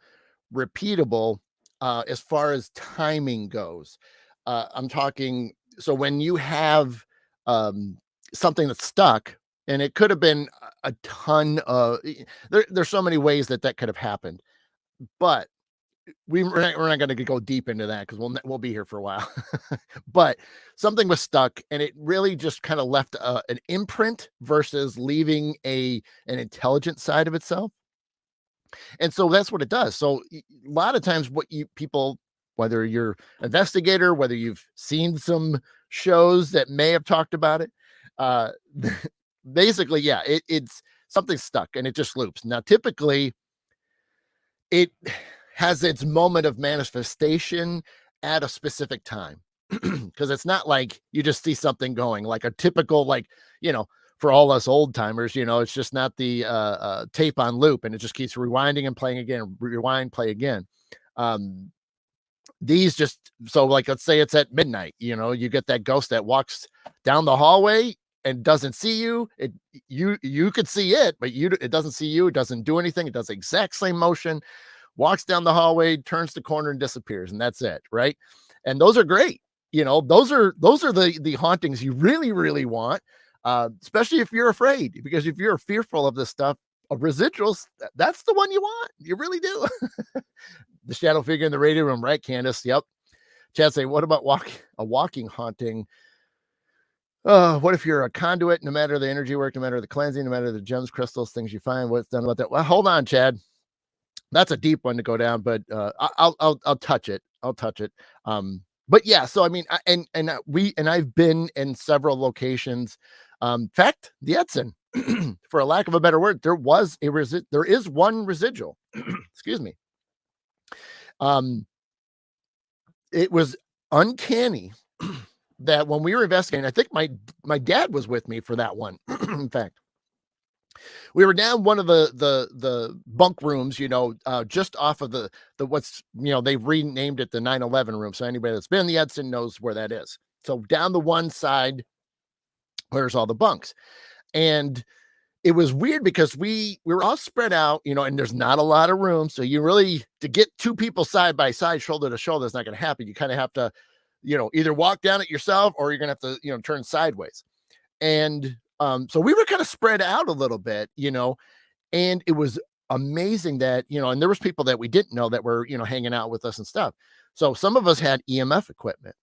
A: repeatable as far as timing goes. I'm talking, so when you have something that's stuck, and it could have been a ton of, there's so many ways that could have happened, but we're not going to go deep into that because we'll be here for a while. But something was stuck, and it really just kind of left an imprint versus leaving an intelligent side of itself. And so that's what it does. So a lot of times, what you people, whether you're an investigator, whether you've seen some shows that may have talked about it, uh, basically, yeah, it's something stuck and it just loops. Now, typically, it has its moment of manifestation at a specific time, because it's not like you just see something going like a typical, like, for all us old timers, it's just not the tape on loop and it just keeps rewinding and playing again, rewind, play again. um these just, so like, let's say it's at midnight, you get that ghost that walks down the hallway and doesn't see you. You could see it, but it doesn't see you. It doesn't do anything. It does the exact same motion, walks down the hallway, turns the corner and disappears, and that's it, right? And those are great. Those are the hauntings you really, really want, especially if you're afraid, because if you're fearful of this stuff, of residuals, that's the one you want. You really do. The shadow figure in the radio room, right, Candace? Yep. Chad say, what about a walking haunting? What if you're a conduit? No matter the energy work, no matter the cleansing, no matter the gems, crystals, things you find, what's done about that? Well, hold on, Chad. That's a deep one to go down, but I'll touch it. I'll touch it. But yeah, so I mean, I've been in several locations. In fact, the Edson, for a lack of a better word, there is one residual. Excuse me. It was uncanny that when we were investigating, I think my dad was with me for that one. In fact, we were down one of the bunk rooms, just off of the what's, they've renamed it the 911 room. So anybody that's been in the Edson knows where that is. So down the one side, where's all the bunks. And it was weird because we were all spread out, and there's not a lot of room. So you really, to get two people side by side, shoulder to shoulder, is not going to happen. You kind of have to, either walk down it yourself, or you're going to have to, turn sideways. And so we were kind of spread out a little bit, and it was amazing that, and there was people that we didn't know that were, hanging out with us and stuff. So some of us had EMF equipment,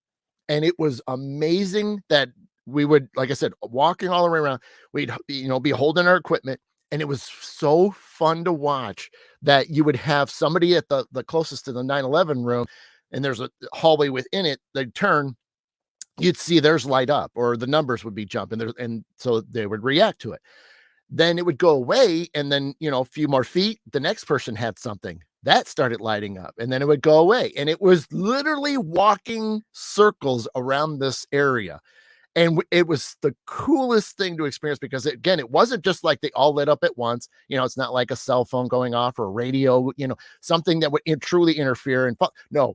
A: and it was amazing that we would, like I said, walking all the way around, we'd, be holding our equipment, and it was so fun to watch that you would have somebody at the closest to the 9/11 room, and there's a hallway within it. They'd turn, you'd see theirs light up, or the numbers would be jumping there, and so they would react to it. Then it would go away, and then, a few more feet, the next person had something that started lighting up, and then it would go away, and it was literally walking circles around this area. And it was the coolest thing to experience because, again, it wasn't just like they all lit up at once. It's not like a cell phone going off or a radio, something that would truly interfere. And no,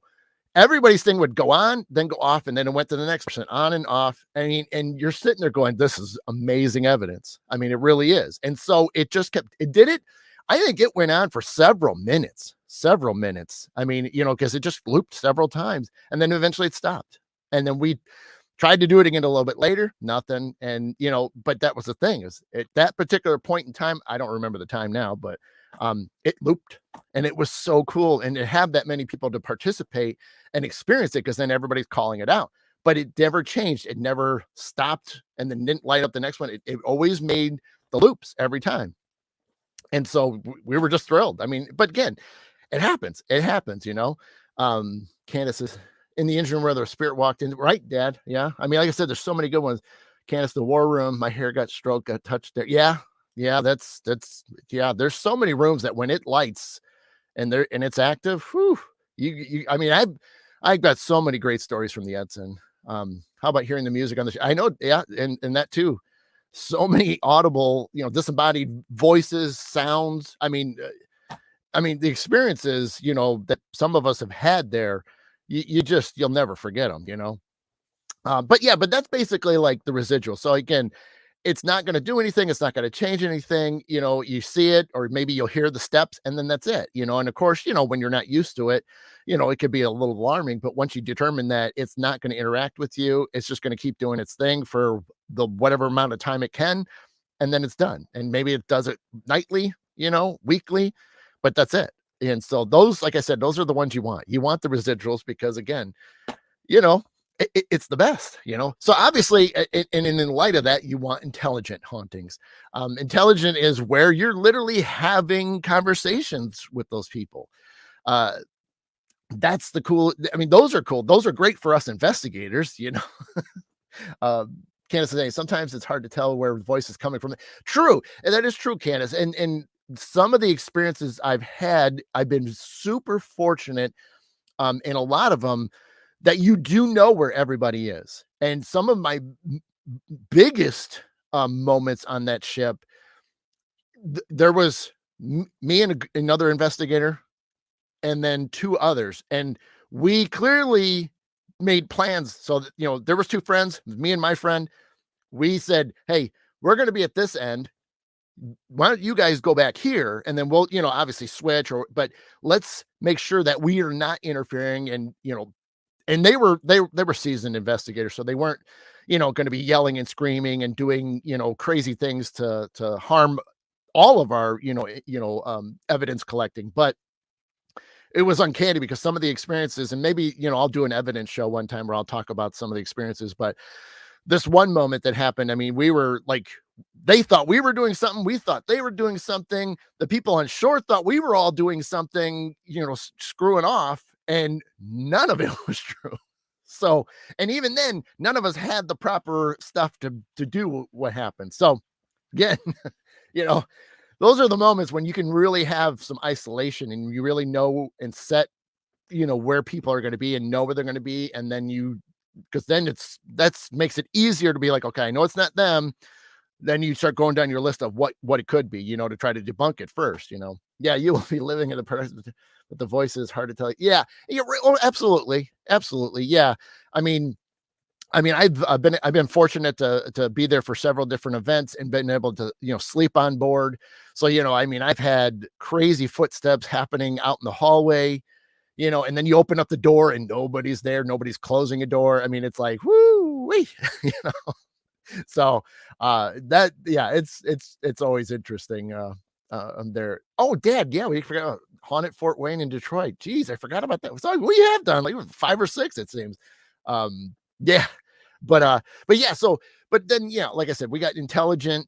A: everybody's thing would go on, then go off, and then it went to the next person, on and off. I mean, and you're sitting there going, this is amazing evidence. I mean, it really is. And so it just it did it. I think it went on for several minutes. I mean, because it just looped several times, and then eventually it stopped. And then we tried to do it again a little bit later, nothing. And, but that was the thing, is at that particular point in time, I don't remember the time now, but it looped, and it was so cool. And to have that many people to participate and experience it, because then everybody's calling it out, but it never changed. It never stopped and then didn't light up the next one. It always made the loops every time. And so we were just thrilled. I mean, but again, it happens. Candace is in the engine room where the spirit walked in, right, Dad? Yeah. I mean, like I said, there's so many good ones. Candace, the war room, my hair got stroked, got touched there. Yeah. Yeah. That's yeah. There's so many rooms that when it lights and it's active, whew, I mean, I've got so many great stories from the Edson. How about hearing the music on the show? I know. Yeah. And that too. So many audible, disembodied voices, sounds. I mean, the experiences, that some of us have had there, you'll never forget them. But that's basically like the residual. So again, it's not going to do anything. It's not going to change anything. You see it, or maybe you'll hear the steps, and then that's it. And of course, when you're not used to it, it could be a little alarming, but once you determine that it's not going to interact with you, it's just going to keep doing its thing for the whatever amount of time it can, and then it's done. And maybe it does it nightly, weekly, but that's it. And so those, like I said, those are the ones you want. You want the residuals because, again, it's the best, So obviously, and in light of that, you want intelligent hauntings. Intelligent is where you're literally having conversations with those people. That's the cool. I mean, those are cool. Those are great for us investigators, Candace is saying sometimes it's hard to tell where the voice is coming from. True. And that is true, Candace. And some of the experiences I've had, I've been super fortunate in a lot of them that you do know where everybody is. And some of my biggest moments on that ship, there was me and another investigator, and then two others. And we clearly made plans so that, there was two friends, me and my friend. We said, hey, we're going to be at this end. Why don't you guys go back here? And then we'll, obviously switch, but let's make sure that we are not interfering. And, and they were seasoned investigators. So they weren't, going to be yelling and screaming and doing, crazy things to harm all of our, evidence collecting. But it was uncanny because some of the experiences, and maybe, I'll do an evidence show one time where I'll talk about some of the experiences, but this one moment that happened, I mean, we were like, they thought we were doing something. We thought they were doing something. The people on shore thought we were all doing something, screwing off, and none of it was true. So, and even then, none of us had the proper stuff to do what happened. So again, those are the moments when you can really have some isolation and you really know and set, where people are going to be and know where they're going to be. And then because then that's makes it easier to be like, okay, I know it's not them. Then you start going down your list of what it could be, to try to debunk it first, Yeah, you will be living in the present, but the voice is hard to tell. Yeah. Oh, absolutely. Absolutely. Yeah. I mean, I've been fortunate to be there for several different events and been able to, sleep on board. So, I've had crazy footsteps happening out in the hallway, and then you open up the door and nobody's there. Nobody's closing a door. I mean, it's like, woo, So, it's always interesting. There. Oh, Dad. Yeah. We forgot about Haunted Fort Wayne in Detroit. Geez, I forgot about that. So we have done like 5 or 6, it seems. Yeah. But yeah, but then, like I said, we got intelligent.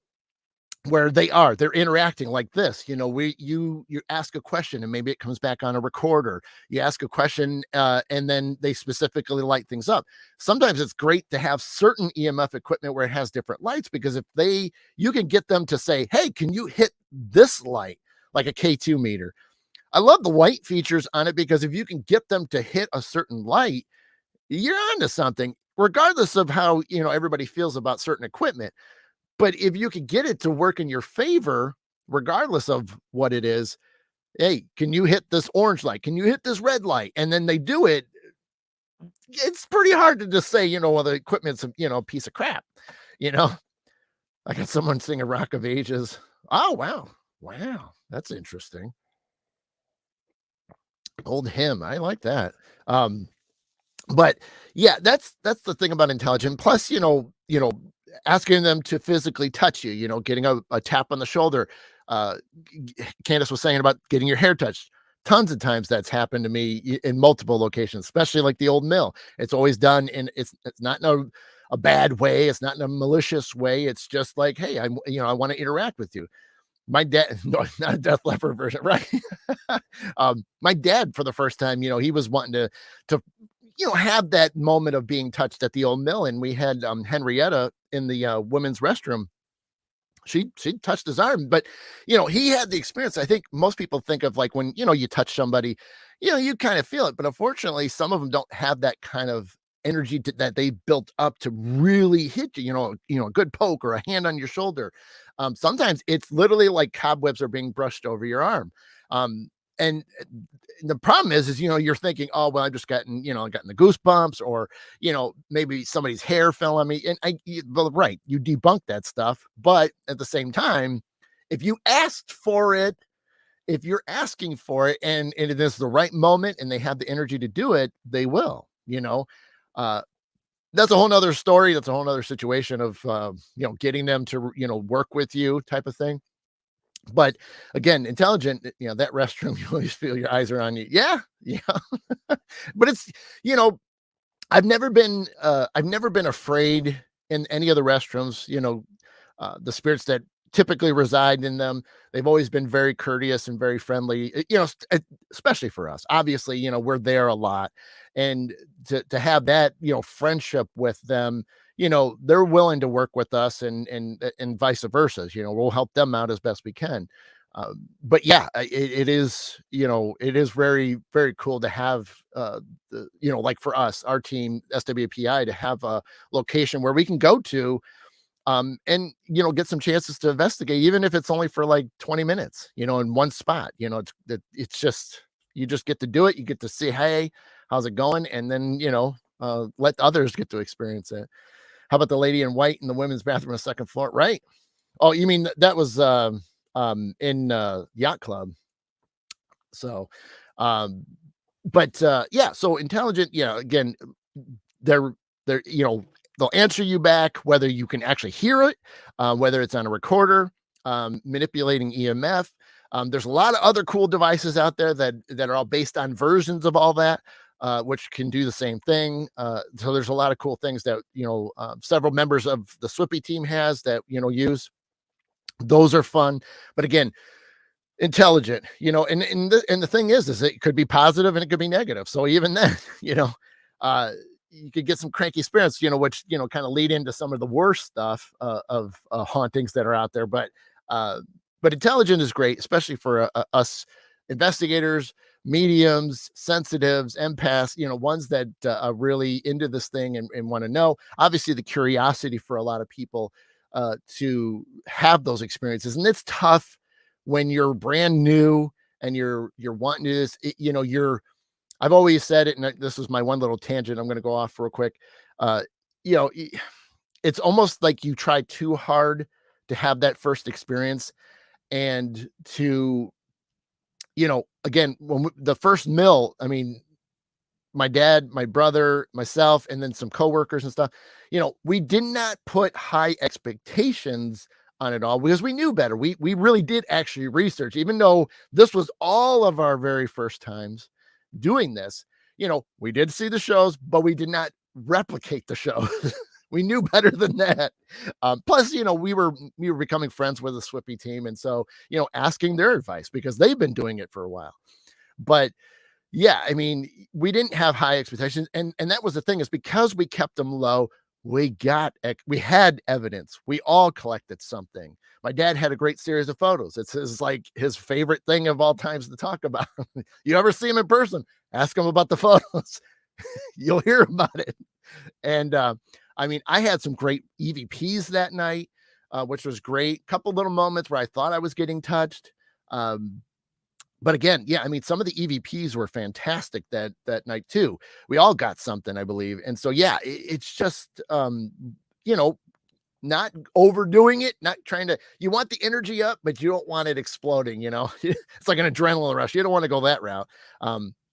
A: where they're interacting like this. You ask a question and maybe it comes back on a recorder. You ask a question, and then they specifically light things up. Sometimes it's great to have certain EMF equipment where it has different lights, because if they you can get them to say, hey, can you hit this light, like a K2 meter. I love the light features on it, because if you can get them to hit a certain light, you're onto something, regardless of how everybody feels about certain equipment. But if you could get it to work in your favor, regardless of what it is, hey, can you hit this orange light? Can you hit this red light? And then they do it. It's pretty hard to just say, well, the equipment's a piece of crap. You know, I got someone singing Rock of Ages. Oh, wow. Wow. That's interesting. Old hymn. I like that. But yeah, that's the thing about intelligent. Plus, asking them to physically touch you, getting a tap on the shoulder. Uh, Candace was saying about getting your hair touched. Tons of times that's happened to me in multiple locations, especially like the old mill. It's always done, and it's not in a bad way. It's not in a malicious way. It's just like, hey, I want to interact with you. My dad, no, not a Death Leopard version, right? My dad, for the first time, he was wanting to have that moment of being touched at the old mill, and we had Henrietta in the women's restroom. She touched his arm, but he had the experience. I think most people think of like when you touch somebody, you kind of feel it, but unfortunately, some of them don't have that kind of energy that they built up to really hit you. A good poke or a hand on your shoulder. Sometimes it's literally like cobwebs are being brushed over your arm. And the problem is you're thinking, oh, well, I just gotten the goosebumps, or, maybe somebody's hair fell on me. And well, right. You debunk that stuff. But at the same time, if you asked for it, if you're asking for it and it is the right moment and they have the energy to do it, they will, uh, that's a whole nother story. That's a whole nother situation of, getting them to, work with you type of thing. But again, intelligent, that restroom, you always feel your eyes are on you. Yeah. Yeah. But it's, you know, I've never been afraid in any of the restrooms. The spirits that typically reside in them, they've always been very courteous and very friendly, especially for us. Obviously, we're there a lot. And to have that, friendship with them, they're willing to work with us, and vice versa. We'll help them out as best we can. But yeah, it is, it is very, very cool to have, like for us, our team, SWPI, to have a location where we can go to, and, get some chances to investigate, even if it's only for like 20 minutes, in one spot. It's just, you just get to do it. You get to see, hey, how's it going? And then, let others get to experience it. How about the lady in white in the women's bathroom on the second floor? Right. Oh, you mean that was, in yacht club. So but yeah, so intelligent, again, they're they're they'll answer you back whether you can actually hear it, whether it's on a recorder, manipulating EMF. There's a lot of other cool devices out there that are all based on versions of all that, which can do the same thing. So there's a lot of cool things that several members of the Swippy team has that use. Those are fun. But again, intelligent, and the thing is it could be positive and it could be negative. So even then, uh, you could get some cranky spirits, which, kind of lead into some of the worst stuff, of hauntings that are out there. But intelligent is great, especially for us investigators, mediums, sensitives, empaths, ones that are really into this thing and want to know. Obviously, the curiosity for a lot of people, to have those experiences, and it's tough when you're brand new and you're wanting to do this. I've always said it, and this is my one little tangent I'm going to go off real quick. Uh, you know, it's almost like you try too hard to have that first experience, and to, again, the first mill, I mean, my dad, my brother, myself, and then some coworkers and stuff, we did not put high expectations on it all because we knew better. We really did actually research, even though this was all of our very first times doing this. We did see the shows, but we did not replicate the show. We knew better than that. Plus, we were becoming friends with the Swippy team, and so asking their advice because they've been doing it for a while. But yeah, I mean, we didn't have high expectations, and that was the thing is because we kept them low, we had evidence. We all collected something. My dad had a great series of photos. It's his favorite thing of all times to talk about. You ever see him in person? Ask him about the photos. You'll hear about it. And I mean, I had some great EVPs that night, which was great. Couple little moments where I thought I was getting touched. Um, but again, yeah, I mean, some of the EVPs were fantastic that night too. We all got something, I believe. And so yeah, it's just you know, not overdoing it, not trying to you want the energy up, but you don't want it exploding. It's like an adrenaline rush. You don't want to go that route.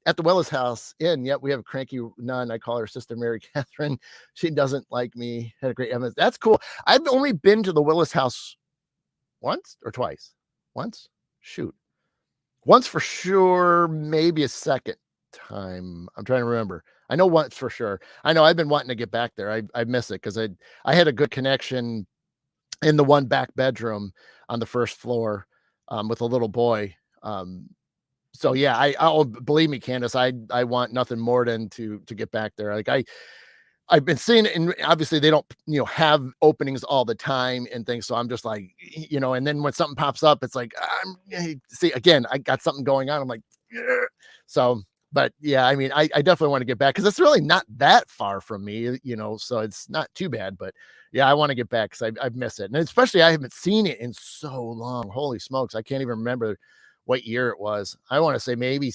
A: At the Willis House Inn, yet we have a cranky nun. I call her Sister Mary Catherine. She doesn't like me. Had a great evidence. That's cool. I've only been to the Willis House once or twice. Once? Shoot. Once for sure, maybe a second time. I'm trying to remember. I know once for sure. I know I've been wanting to get back there. I miss it because I had a good connection in the one back bedroom on the first floor with a little boy. So yeah, oh, believe me, Candace, I want nothing more than to get back there. Like I've been seeing it, and obviously they don't, have openings all the time and things. So I'm just like, and then when something pops up, it's like, see, again, I got something going on. I'm like, "Yeah." So, but yeah, I mean, I definitely want to get back because it's really not that far from me, so it's not too bad. But yeah, I want to get back because I miss it. And especially I haven't seen it in so long. Holy smokes. I can't even remember what year it was. I want to say maybe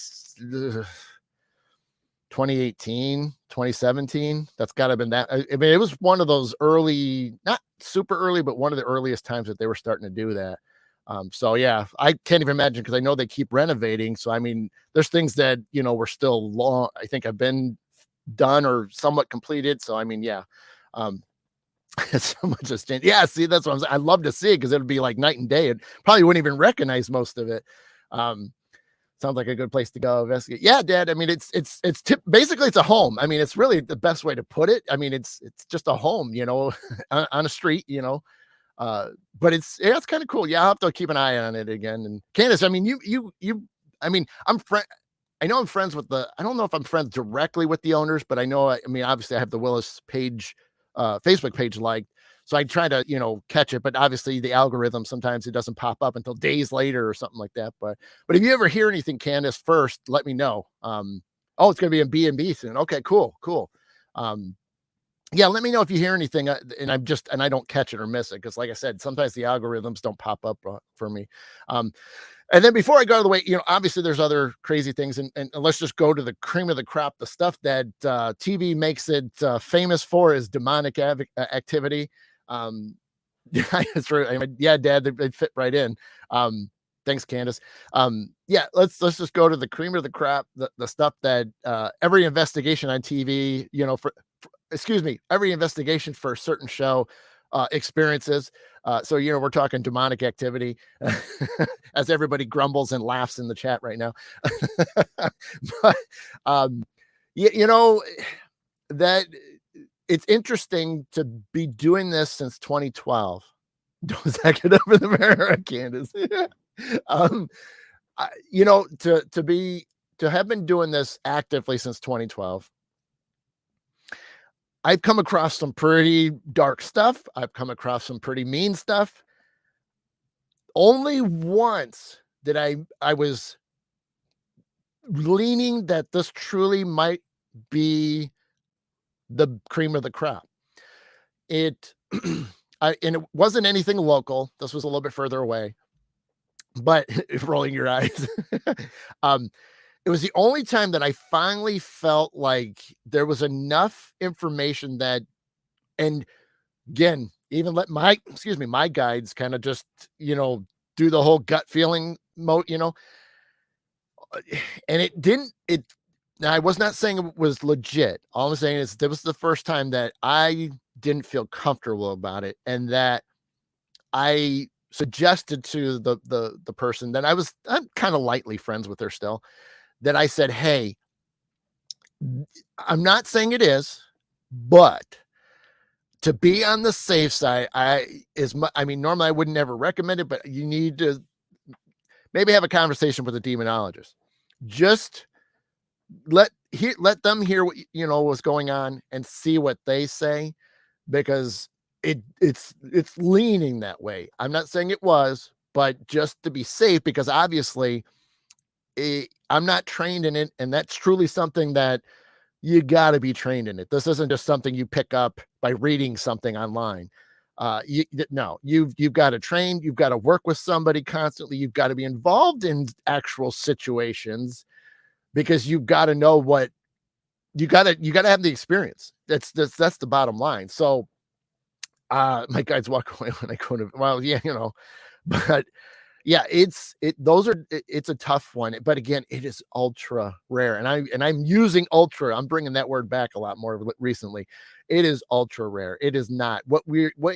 A: 2018, 2017. That's got to have been that. I mean, it was one of those early, not super early, but one of the earliest times that they were starting to do that. So yeah, I can't even imagine because I know they keep renovating. So I mean, there's things that were still long. I think have been done or somewhat completed. So I mean, yeah, so much has changed. Yeah, see, that's what I'm saying. I'd love to see it because it'd be like night and day. It probably wouldn't even recognize most of it. Um, Sounds like a good place to go investigate. Yeah, Dad. I mean, basically it's a home. I mean, it's really the best way to put it. I mean, it's just a home, on a street, uh, but it's kind of cool. Yeah, I'll have to keep an eye on it again. And Candace, I mean, I mean, I know I'm friends with I don't know if I'm friends directly with the owners, but I know, I mean, obviously I have the Willis page, Facebook page liked. So I try to, catch it, but obviously the algorithm, sometimes it doesn't pop up until days later or something like that. But if you ever hear anything, Candace, first, let me know. Oh, it's going to be in B&B soon. Okay, cool. Yeah, let me know if you hear anything, and I don't catch it or miss it because, like I said, sometimes the algorithms don't pop up for me. And then before I go to the way, obviously there's other crazy things, and let's just go to the cream of the crop. The stuff that TV makes it famous for is demonic activity. Um, yeah, it's right. I mean, yeah, Dad, they fit right in. Thanks, Candace. Yeah, let's just go to the cream of the crop, the stuff that every investigation on TV, excuse me, every investigation for a certain show experiences. So, we're talking demonic activity as everybody grumbles and laughs in the chat right now. But, that it's interesting to be doing this since 2012. Don't that get over the mirror, Candace? um, to have been doing this actively since 2012. I've come across some pretty dark stuff. I've come across some pretty mean stuff. Only once did I was leaning that this truly might be the cream of the crop. It and it wasn't anything local. This was a little bit further away. But rolling your eyes. um it was the only time that I finally felt like there was enough information that, and again, even let my guides kind of just, do the whole gut feeling mode. And it didn't, it, now I was not saying it was legit. All I'm saying is that was the first time that I didn't feel comfortable about it. And that I suggested to the person that I'm kind of lightly friends with her still, that I said, "Hey, I'm not saying it is, but To be on the safe side, I mean, normally I would never recommend it, but you need to maybe have a conversation with a demonologist. Just let them hear what what's going on and see what they say, because it's leaning that way. I'm not saying it was, but just to be safe, because obviously I'm not trained in it, and that's truly something that you got to be trained in it. This isn't just something you pick up by reading something online. No, you've got to train. You've got to work with somebody constantly. You've got to be involved in actual situations, because you've got to know what you got to have the experience. That's the bottom line. So my guides walk away when I go to, well, yeah, but yeah, it's a tough one, but again, it is ultra rare, and I'm using ultra. I'm bringing that word back a lot more recently. It is ultra rare. It is not what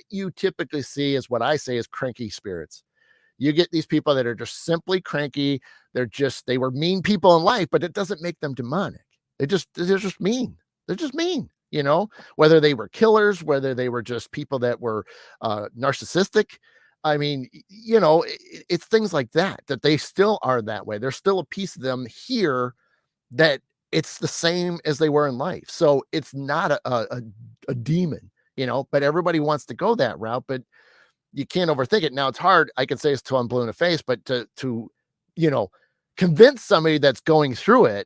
A: you typically see is what I say is cranky spirits. You get these people that are just simply cranky. They were mean people in life, but it doesn't make them demonic. They're just mean. They're just mean. Whether they were killers, whether they were just people that were narcissistic. I mean, it's things like that they still are that way. There's still a piece of them here that it's the same as they were in life. So it's not a demon, but everybody wants to go that route, but you can't overthink it. Now it's hard. I can say it's till I'm blue in the face, but to you know, convince somebody that's going through it,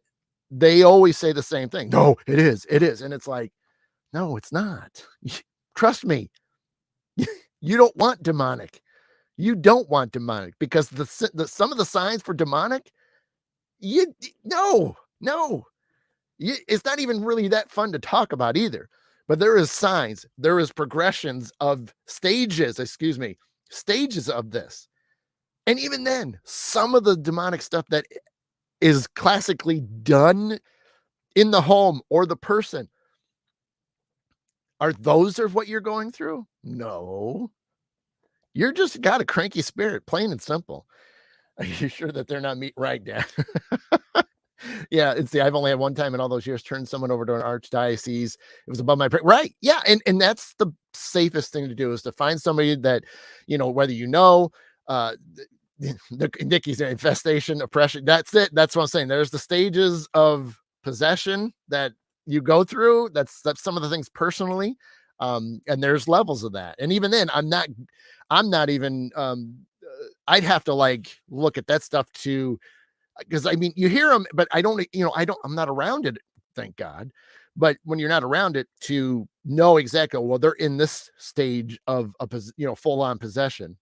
A: they always say the same thing. No, it is. And it's like, no, it's not. Trust me. You don't want demonic. You don't want demonic, because some of the signs for demonic, you no, it's not even really that fun to talk about either. But there is signs, there is progressions of stages, stages of this. And even then, some of the demonic stuff that is classically done in the home or the person, are those of what you're going through? No. You're just got a cranky spirit, plain and simple. Are you sure that they're not right, Dad? Yeah, I've only had one time in all those years turned someone over to an archdiocese. It was above my right. Yeah, and that's the safest thing to do, is to find somebody that, whether uh Nikki's infestation, oppression. That's it. That's what I'm saying. There's the stages of possession that you go through. That's some of the things personally. And there's levels of that. And even then, I'm not even I'd have to like look at that stuff too, because I mean, you hear them, but I'm not around it, thank God. But when you're not around it, to know exactly, well, they're in this stage of full on possession.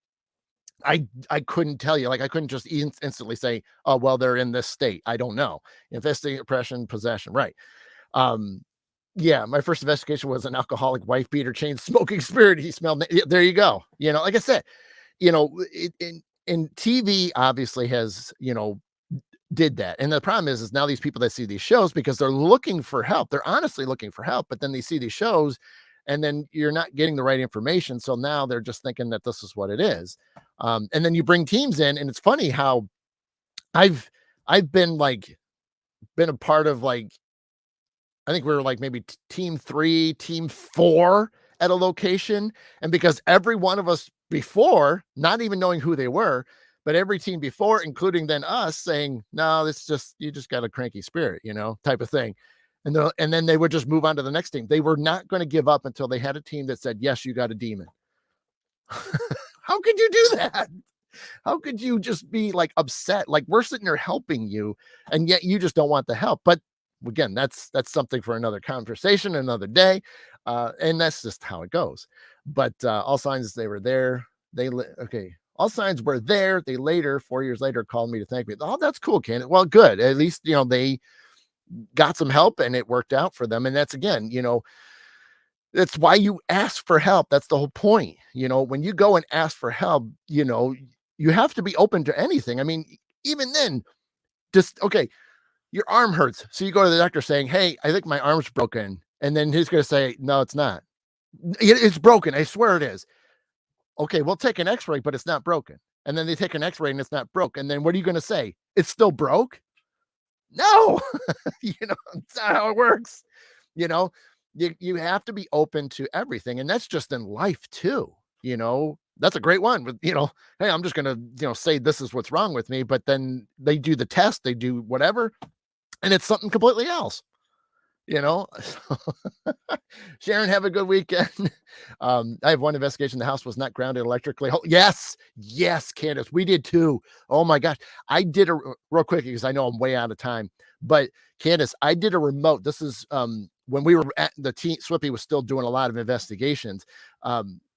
A: I couldn't tell you, like, I couldn't just instantly say, oh, well, they're in this state. I don't know. Infesting, oppression, possession. Right. Um, yeah, my first investigation was an alcoholic wife beater chain smoking spirit. He smelled. There you go. Like I said, in TV obviously has, did that. And the problem is now these people that see these shows, because they're looking for help, they're honestly looking for help, but then they see these shows and then you're not getting the right information. So now they're just thinking that this is what it is. And then you bring teams in, and it's funny how I've I've been a part of, like, I think we were like maybe team 3, team 4 at a location. And because every one of us before, not even knowing who they were, but every team before, including then us, saying, no, this just, you just got a cranky spirit, type of thing. And then they would just move on to the next team. They were not going to give up until they had a team that said, yes, you got a demon. How could you do that? How could you just be like upset? Like, we're sitting there helping you, and yet you just don't want the help. But again, that's something for another conversation, another day. And that's just how it goes. But all signs, they were there. Okay. All signs were there. They later, 4 years later, called me to thank me. Oh, that's cool, Ken. Well, good. At least, they got some help and it worked out for them. And that's, again, that's why you ask for help. That's the whole point. When you go and ask for help, you have to be open to anything. I mean, even then, just, okay, your arm hurts. So you go to the doctor saying, hey, I think my arm's broken. And then he's going to say, no, it's not. It's broken. I swear it is. Okay, we'll take an x-ray, but it's not broken. And then they take an x-ray and it's not broke. And then what are you going to say? It's still broke? No, that's not how it works. You know, you have to be open to everything, and that's just in life too, you know? That's a great one with, "Hey, I'm just gonna, say this is what's wrong with me," but then they do the test, they do whatever, and it's something completely else, you know? Sharon, have a good weekend. I have one investigation. The house was not grounded electrically. Yes, yes, Candace, we did too. Oh my gosh. I did a real quick because I know I'm way out of time. But Candace, I did a remote. This is when we were at the team, Swippy was still doing a lot of investigations.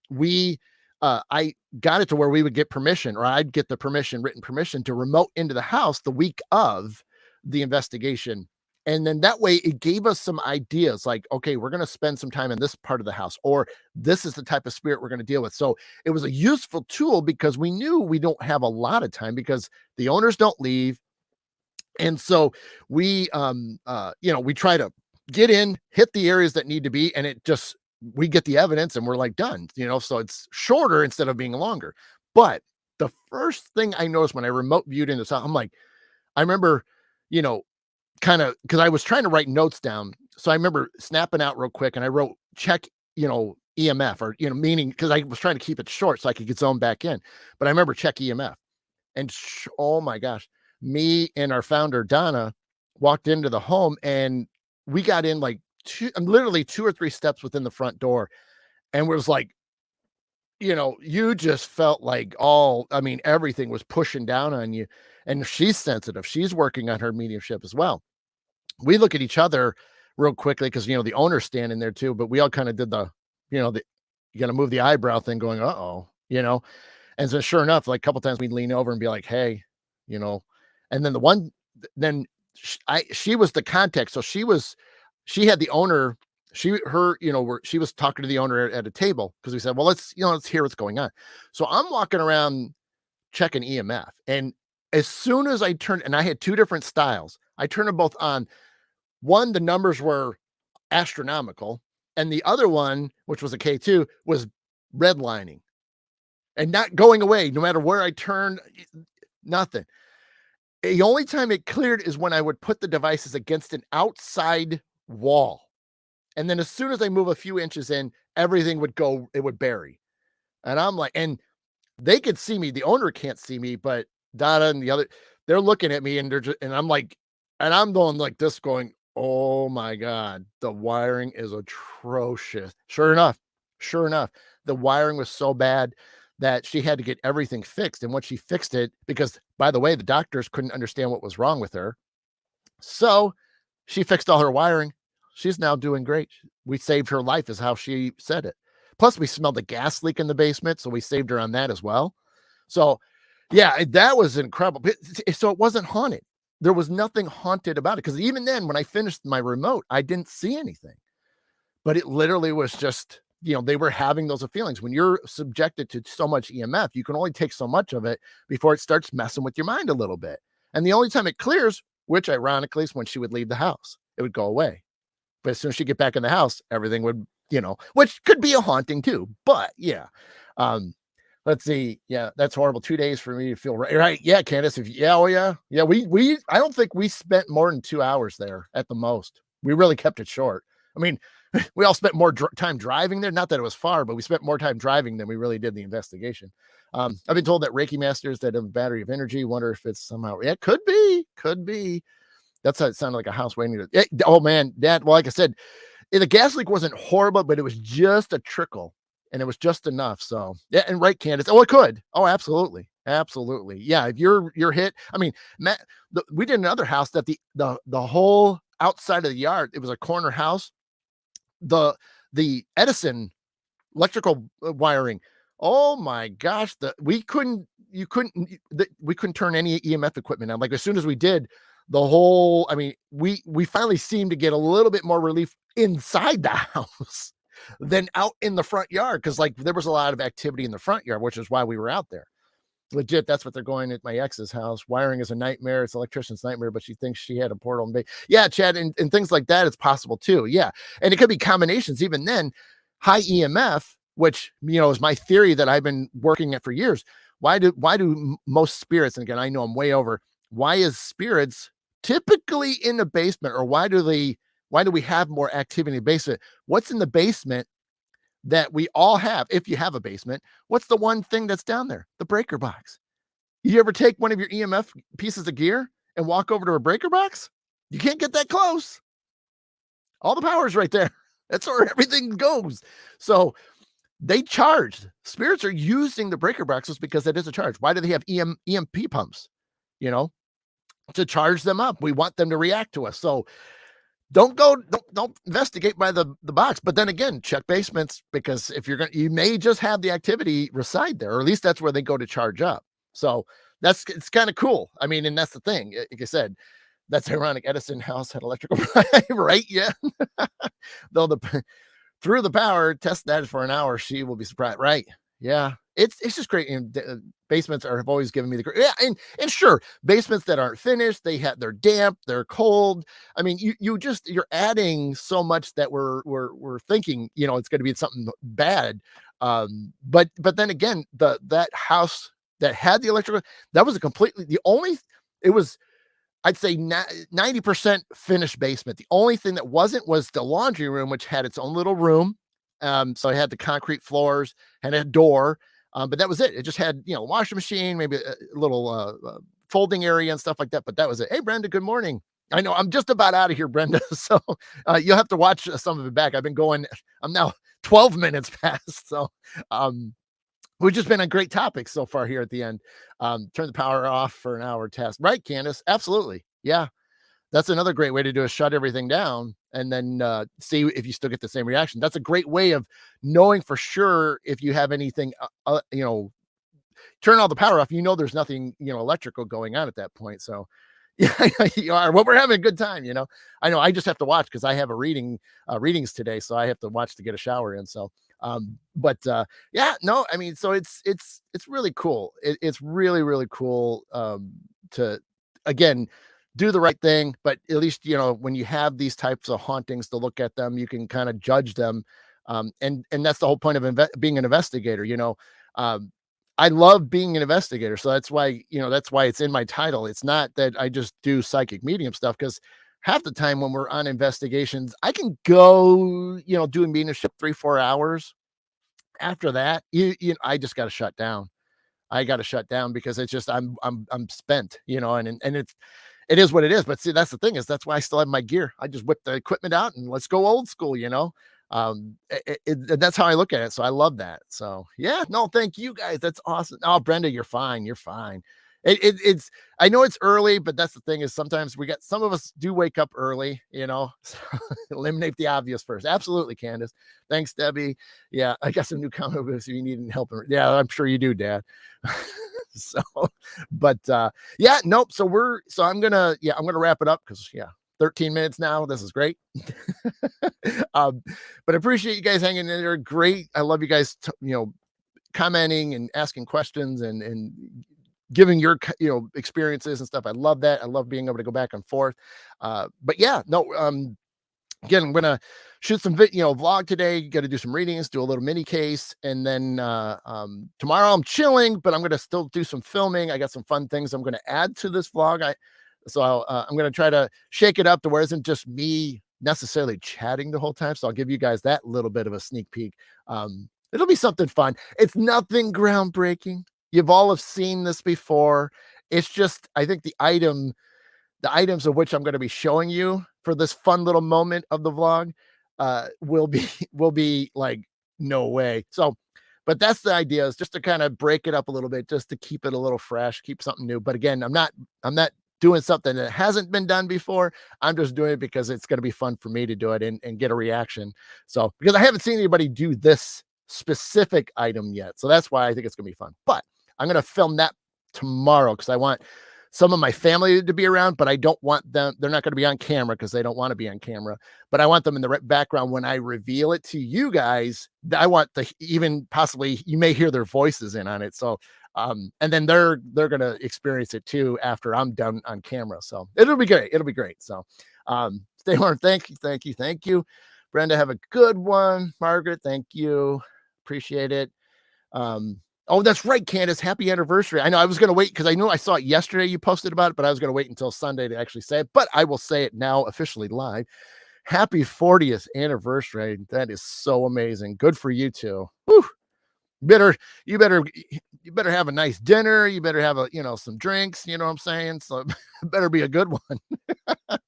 A: We I got it to where we would get permission, or I'd get the permission, written permission to remote into the house the week of the investigation, and then that way it gave us some ideas like, okay, we're going to spend some time in this part of the house, or this is the type of spirit we're going to deal with. So it was a useful tool because we knew we don't have a lot of time because the owners don't leave. And so we try to get in, hit the areas that need to be, and we get the evidence and we're like done, so it's shorter instead of being longer. But the first thing I noticed when I remote viewed in this house, I'm like, I remember, you know, kind of because I was trying to write notes down. So I remember snapping out real quick and I wrote check, EMF, or, meaning because I was trying to keep it short so I could get zoned back in. But I remember check EMF. And oh my gosh, me and our founder, Donna, walked into the home and we got in like literally two or three steps within the front door. And was like, you just felt like everything was pushing down on you. And she's sensitive. She's working on her mediumship as well. We look at each other real quickly because, the owner's standing there too, but we all kind of did you got to move the eyebrow thing going, uh-oh, And so sure enough, like a couple times we'd lean over and be like, hey, you know, and then she was the contact. So she had the owner, she was talking to the owner at a table because we said, well, let's hear what's going on. So I'm walking around checking EMF. And as soon as I turned, and I had two different styles, I turned them both on. One, the numbers were astronomical. And the other one, which was a K2, was redlining and not going away no matter where I turned, nothing. The only time it cleared is when I would put the devices against an outside wall. And then as soon as I move a few inches in, everything it would bury. And I'm like, and they could see me. The owner can't see me, but Donna and the other, they're looking at me and and I'm like, and I'm going like this going, oh my God, the wiring is atrocious. Sure enough, the wiring was so bad that she had to get everything fixed. And once she fixed it, because by the way, the doctors couldn't understand what was wrong with her. So she fixed all her wiring. She's now doing great. We saved her life is how she said it. Plus we smelled a gas leak in the basement. So we saved her on that as well. So yeah, that was incredible. So it wasn't haunted. There was nothing haunted about it. Because even then, when I finished my remote, I didn't see anything. But it literally was just, they were having those feelings. When you're subjected to so much EMF, you can only take so much of it before it starts messing with your mind a little bit. And the only time it clears, which ironically is when she would leave the house, it would go away. But as soon as she get back in the house, everything would, which could be a haunting too. But yeah. Let's see. Yeah, that's horrible. 2 days for me to feel right. Yeah, Candace. Oh yeah. Yeah, I don't think we spent more than 2 hours there at the most. We really kept it short. I mean, we all spent more time driving there. Not that it was far, but we spent more time driving than we really did the investigation. I've been told that Reiki masters that have a battery of energy. Wonder if it's somehow, yeah, could be. That's how it sounded, like a house waiting to, oh man, well, like I said, the gas leak wasn't horrible, but it was just a trickle and it was just enough. So yeah. And right, Candace. Oh, it could. Oh, absolutely. Absolutely. Yeah. If you're hit, I mean, Matt, we did another house that the whole outside of the yard, it was a corner house. The Edison electrical wiring. Oh my gosh. We couldn't turn any EMF equipment on. Like as soon as we did we finally seemed to get a little bit more relief inside the house than out in the front yard. Cause like there was a lot of activity in the front yard, which is why we were out there. Legit, that's what they're going at my ex's house. Wiring is a nightmare. It's electrician's nightmare, but she thinks she had a portal. Yeah, Chad, and things like that, it's possible too. Yeah. And it could be combinations. Even then, high EMF, which, is my theory that I've been working at for years. Why do most spirits, and again, I know I'm way over, why is spirits typically in the basement, or why do they Why do we have more activity in the basement? What's in the basement that we all have? If you have a basement, what's the one thing that's down there? The breaker box. You ever take one of your EMF pieces of gear and walk over to a breaker box? You can't get that close. All the power's right there. That's where everything goes. So they charged. Spirits are using the breaker boxes because it is a charge. Why do they have EMP pumps? You know, to charge them up. We want them to react to us. So don't investigate by the box. But then again, check basements, because if you're you may just have the activity reside there, or at least that's where they go to charge up. So it's kind of cool. I mean, and that's the thing. Like I said, that's ironic. Edison house had electrical, right? Yeah. Though through the power, test that for an hour. She will be surprised. Right. Yeah. It's just great. And basements have always given me the great. Yeah. And sure, basements that aren't finished, they're damp, they're cold. I mean, you're adding so much that we're thinking, it's going to be something bad. But then again, that house that had the electrical, that was it was, I'd say 90% finished basement. The only thing that wasn't was the laundry room, which had its own little room. So it had the concrete floors and a door, but that was it. It just had, washing machine, maybe a little folding area and stuff like that. But that was it. Hey, Brenda, good morning. I know I'm just about out of here, Brenda. So you'll have to watch some of it back. I'm now 12 minutes past. So we've just been on great topics so far here at the end. Turn the power off for an hour test. Right, Candace? Absolutely. Yeah. That's another great way to do is shut everything down and then see if you still get the same reaction. That's a great way of knowing for sure if you have anything, turn all the power off. There's nothing, electrical going on at that point. So yeah, you are. Well, we're having a good time. I know I just have to watch because I have a readings today. So I have to watch to get a shower in. So yeah, no, I mean, so it's really cool. It's really, really cool to, again, do the right thing. But at least, when you have these types of hauntings to look at them, you can kind of judge them. And that's the whole point of being an investigator. I love being an investigator. So that's why it's in my title. It's not that I just do psychic medium stuff, because half the time when we're on investigations, I can go, do a mediumship 3-4 hours. After that, I just got to shut down. I got to shut down because it's just, I'm spent, and it is what it is. But see, that's the thing, is that's why I still have my gear. I just whip the equipment out and let's go old school, that's how I look at it. So I love that. So yeah, no, thank you guys. That's awesome. Oh, Brenda, you're fine. You're fine. It's, I know it's early, but that's the thing, is sometimes some of us do wake up early, so eliminate the obvious first. Absolutely, Candace. Thanks, Debbie. Yeah, I got some new comic books if you need help. Yeah, I'm sure you do, Dad. So, but yeah, nope. So I'm gonna wrap it up, because 13 minutes now. This is great. But I appreciate you guys hanging in there. Great. I love you guys, commenting and asking questions and giving your, experiences and stuff. I love that. I love being able to go back and forth. But yeah, no, again, I'm gonna shoot some vlog today. Got to do some readings, do a little mini case, and then tomorrow I'm chilling, but I'm gonna still do some filming. I got some fun things I'm gonna add to this vlog. I'm gonna try to shake it up to where it isn't just me necessarily chatting the whole time. So I'll give you guys that little bit of a sneak peek. It'll be something fun. It's nothing groundbreaking. You've all have seen this before. It's just, I think the items of which I'm going to be showing you for this fun little moment of the vlog will be like, no way. So, but that's the idea, is just to kind of break it up a little bit, just to keep it a little fresh, keep something new. But again, I'm not doing something that hasn't been done before. I'm just doing it because it's going to be fun for me to do it and get a reaction. So, because I haven't seen anybody do this specific item yet. So that's why I think it's going to be fun. But I'm going to film that tomorrow, because I want some of my family to be around, but I don't want them. They're not going to be on camera because they don't want to be on camera, but I want them in the background when I reveal it to you guys. I want even possibly, you may hear their voices in on it. So, and then they're going to experience it too after I'm done on camera. So it'll be great. It'll be great. So, stay warm. Thank you. Brenda, have a good one. Margaret, thank you. Appreciate it. Oh, that's right, Candace. Happy anniversary. I know I was going to wait, because I know I saw it yesterday. You posted about it, but I was going to wait until Sunday to actually say it, but I will say it now officially live. Happy 40th anniversary. That is so amazing. Good for you too. Whew. You better you better you better have a nice dinner. You better have some drinks, you know what I'm saying? So it better be a good one.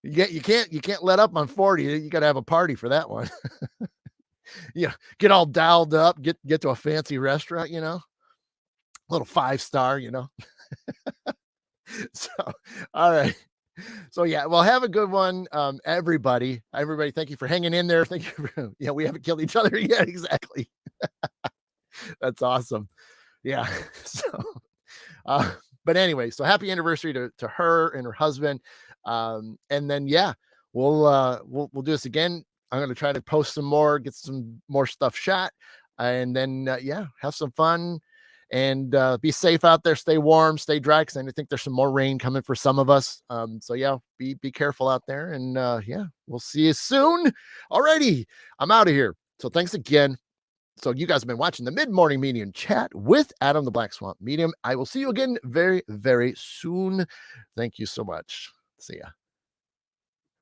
A: You can't let up on 40. You got to have a party for that one. Yeah, get all dialed up, get to a fancy restaurant, a little five-star, So, all right. So yeah, well, have a good one, everybody. Everybody, thank you for hanging in there. Thank you for, yeah, we haven't killed each other yet. Exactly. That's awesome. Yeah. So, uh, but anyway, so happy anniversary to her and her husband. And then yeah, we'll do this again. I'm gonna try to post some more, get some more stuff shot, and then yeah, have some fun and be safe out there. Stay warm, stay dry, because I think there's some more rain coming for some of us. So yeah, be careful out there, and yeah, we'll see you soon. Alrighty, I'm out of here. So thanks again. So you guys have been watching the Mid-Morning Medium Chat with Adam the Black Swamp Medium. I will see you again very, very soon. Thank you so much. See ya.